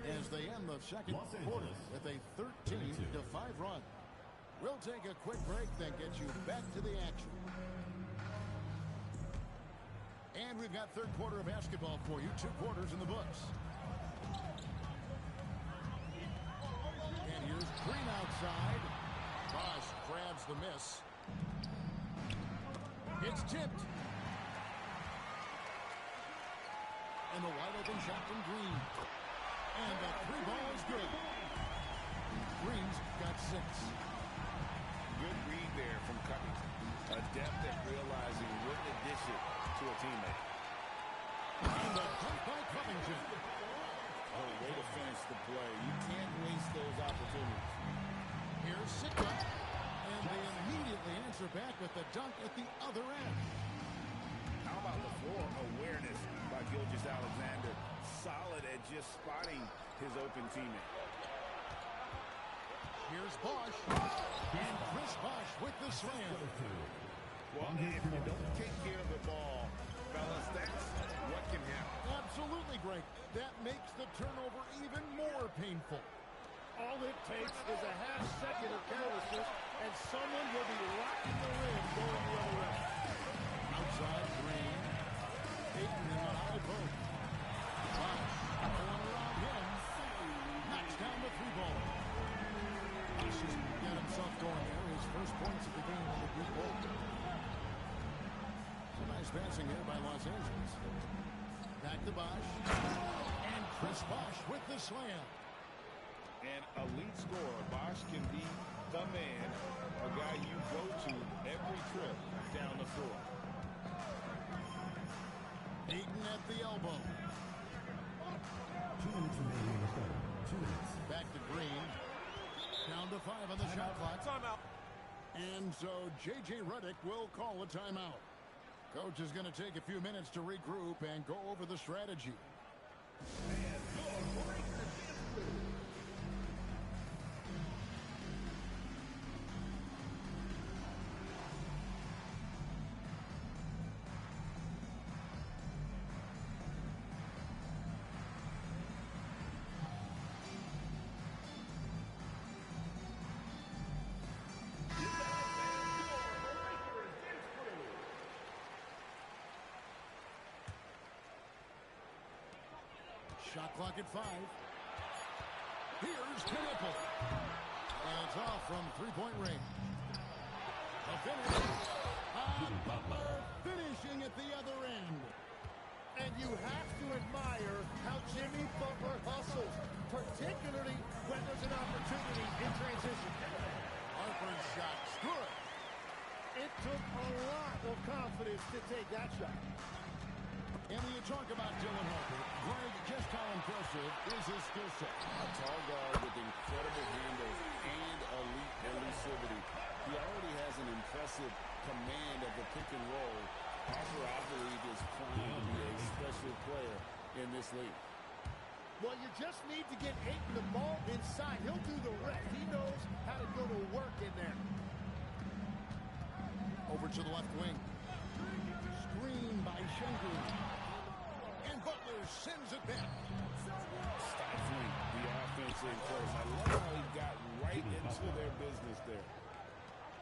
as they end the second quarter with a 13-5 run. We'll take a quick break, then get you back to the action. And we've got third quarter of basketball for you. 2 quarters in the books. And here's Green outside. Bosch grabs the miss. It's tipped. And the wide open shot from Green. And the 3 ball is good. Green's got 6. Good read there from Covington. Adept at realizing when to dish it to a teammate. And the dunk by Covington. Oh, way to finish the play. You can't waste those opportunities. Here's Sigma. And they immediately answer back with the dunk at the other end. How about the floor awareness by Gilgeous-Alexander? Solid at just spotting his open teammate. Here's Bosch. And Chris Bosch with the slam. Well, if you don't take care of the ball, fellas, that's what can happen. Absolutely, Greg. That makes the turnover even more painful. All it takes is a half-second of carelessness, and someone will be rocking the rim going the other way. Outside Green. Peyton in the high post. Bosch going around him. Knocks down the 3 ball. Bosch has got himself going there. His first points of the game on the deep ball. Some nice passing here by Los Angeles. Back to Bosch. And Chris Bosch with the slam. An elite scorer, Bosch can be the man, a guy you go to every trip down the floor. Peyton at the elbow. 2 minutes remaining in the third. 2 minutes. Back to Green. Down to 5 on the shot clock. Timeout. And so J.J. Redick will call a timeout. Coach is going to take a few minutes to regroup and go over the strategy. Shot clock at 5. Here's Knipple. And it's off from 3-point range. The finish. Butler finishing at the other end. And you have to admire how Jimmy Butler hustles, particularly when there's an opportunity in transition. Harper's shot's good. It took a lot of confidence to take that shot. And when you talk about Dylan Harper, Greg, just how impressive is his skill set? A tall guard with incredible handles and elite elusivity. He already has an impressive command of the pick and roll. Harper, I believe, is primed to be a special player in this league. Well, you just need to get Ayton the ball inside. He'll do the rest. He knows how to go to work in there. Over to the left wing. Screen by Schengen. And Butler sends it back. Stifling the offense in close. I love how he got right into their business there.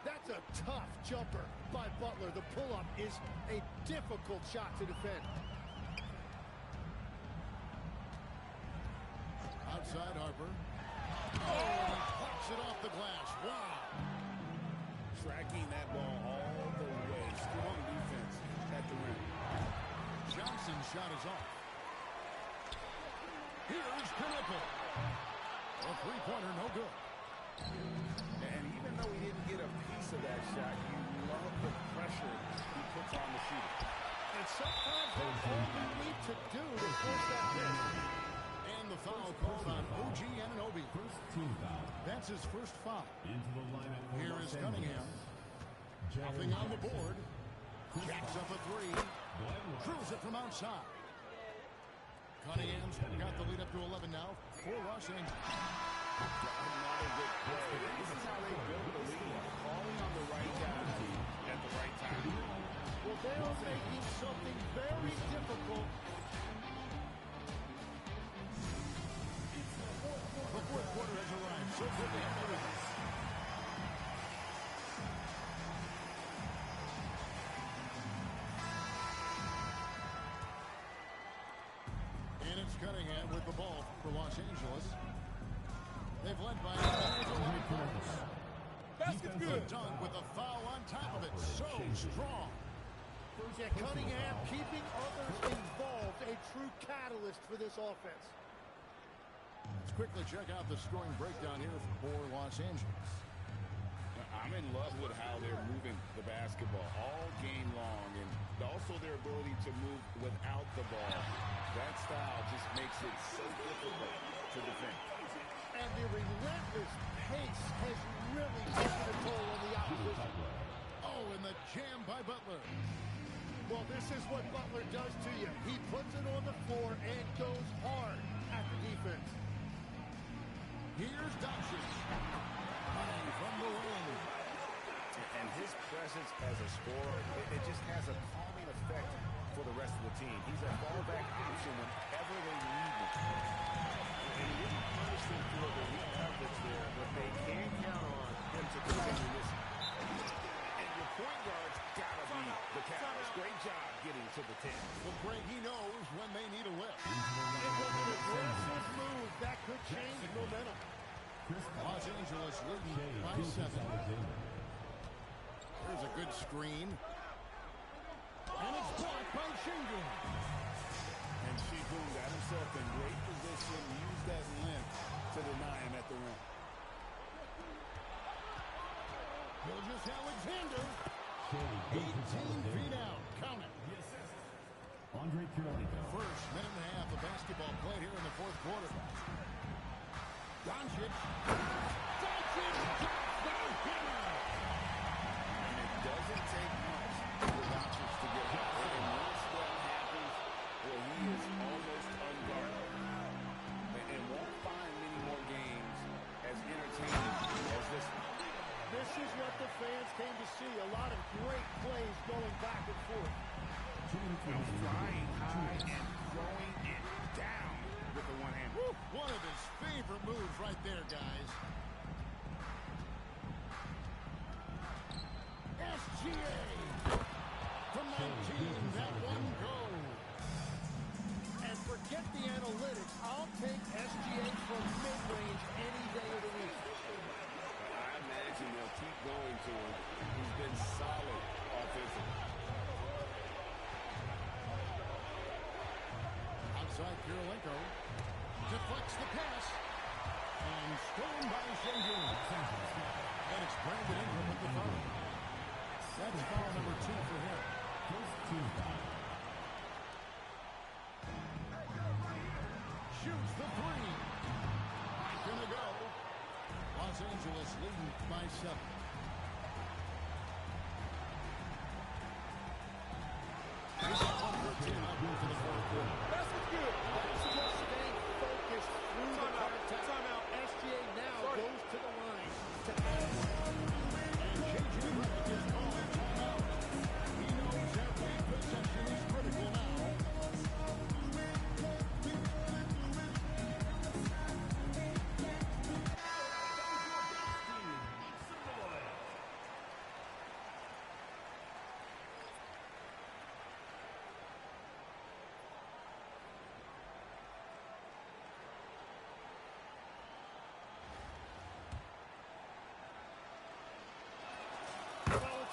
That's a tough jumper by Butler. The pull-up is a difficult shot to defend. Outside Harper. Oh, and he pops it off the glass. Wow. Tracking that ball all the way. Strong defense at the rim. Johnson's shot is off. Here's Knipple. A three-pointer, no good. And even though he didn't get a piece of that shot, you love the pressure he puts on the shooter. And sometimes that's all you need to do to force that miss. And the foul called on OG Anunoby. First team foul. That's his first foul. Into the lineup for Here Los is Angeles. Cunningham. Nothing on the board. Jacks up a three. Drills it from outside. Cunningham's got the lead up to 11 now for Los Angeles. Another good play. This is how they build the lead. Calling on the right guy at the right time. Well, they are making something very difficult. The fourth quarter has arrived. So good they have the lead. And it's Cunningham with the ball for Los Angeles. They've led by Basket's good. Dunk with a foul on top of it. So strong. Yeah, Cunningham keeping others involved, a true catalyst for this offense. Let's quickly check out the scoring breakdown here for Los Angeles. I'm in love with how they're moving the basketball all game long, and also their ability to move without the ball. That style just makes it so difficult to defend. And the relentless pace has really taken a toll on the opposition. Oh, and the jam by Butler. Well, this is what Butler does to you. He puts it on the floor and goes hard at the defense. Here's Doncic. Money from the wing. And his presence as a scorer, it just has a calming effect for the rest of the team. He's a fallback option whenever they need him. And he didn't punish them for the weak coverage there, but they can count on him to continue this. And your point guard's got to be the catalyst. Great job getting to the 10. Well, Greg, he knows when they need a lift. It was an aggressive move that could change momentum. Los Angeles leading by 7. There's a good screen. And it's blocked by Shingun. And Shingun got himself in great position, used that length to deny him at the rim. Gilgeous Alexander. 18 feet out. Count it. Andre Kirilenko. First minute and a half of basketball played here in the fourth quarter. Doncic. Doncic. And it doesn't take much for Doncic to get hot. And once that happens, well, he is almost unguardable. And won't find many more games as entertaining as this one. This is what the fans came to see. A lot of great plays going back and forth. Flying high and throwing it down with the one hand. One of his favorite moves right there, guys. SGA. From 19, that one goes. And forget the analytics. I'll take SGA from mid-range any day of the week. I imagine they'll keep going to him. He's been solid offensively. Outside Kirilenko. Deflects the pass. And stolen by Shingun. And it's Brandon Ingram with the foul. That's foul number 2 for him. First team foul. Shoots the three. Gonna go. Los Angeles leading by 7. He's got 113 out here for the fourth quarter. That's good. That's just staying focused through the contact. SGA now goes to the line to add. And changing right is called timeout. He knows every possession is critical now.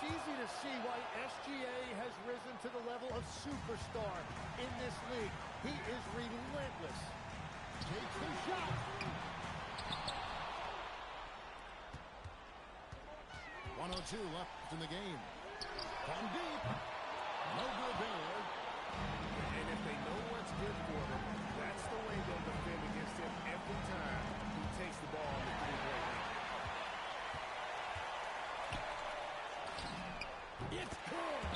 it's easy to see why SGA has risen to the level of superstar in this league. He is relentless. Takes the shot. 1:02 left in the game. From deep. No good there. And if they know what's good for them, that's the way they'll defend against him every time he takes the ball in the three-point line. It's good.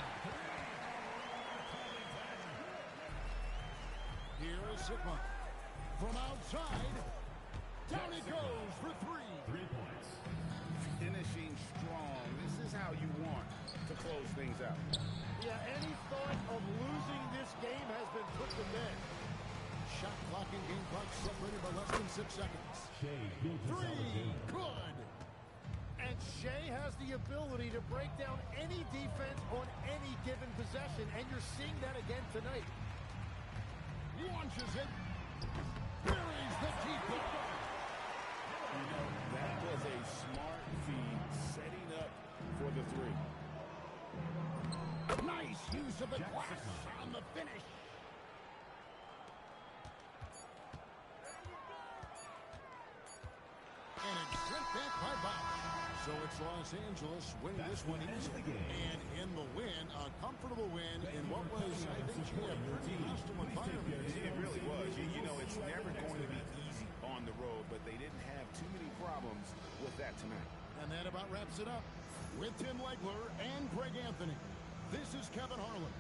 Here is Sigma. From outside. Down it goes for three. 3 points. Finishing strong. This is how you want to close things out. Yeah, any thought of losing this game has been put to bed. Shot clock and game clock separated by less than 6 seconds. Shea builds a solid Three. game. Good. And Shea has the ability to break down any defense on any given possession, and you're seeing that again tonight. Launches it. Buries the deep ball. You know, that was a smart feed setting up for the three. Nice use of the glass on the finish. And it's sent back by Bosch. So it's Los Angeles winning this one easily. And in the win, a comfortable win in what was, I think, a pretty hostile environment. It really was. You know, it's never going to be easy on the road, but they didn't have too many problems with that tonight. And that about wraps it up. With Tim Legler and Greg Anthony, this is Kevin Harlan.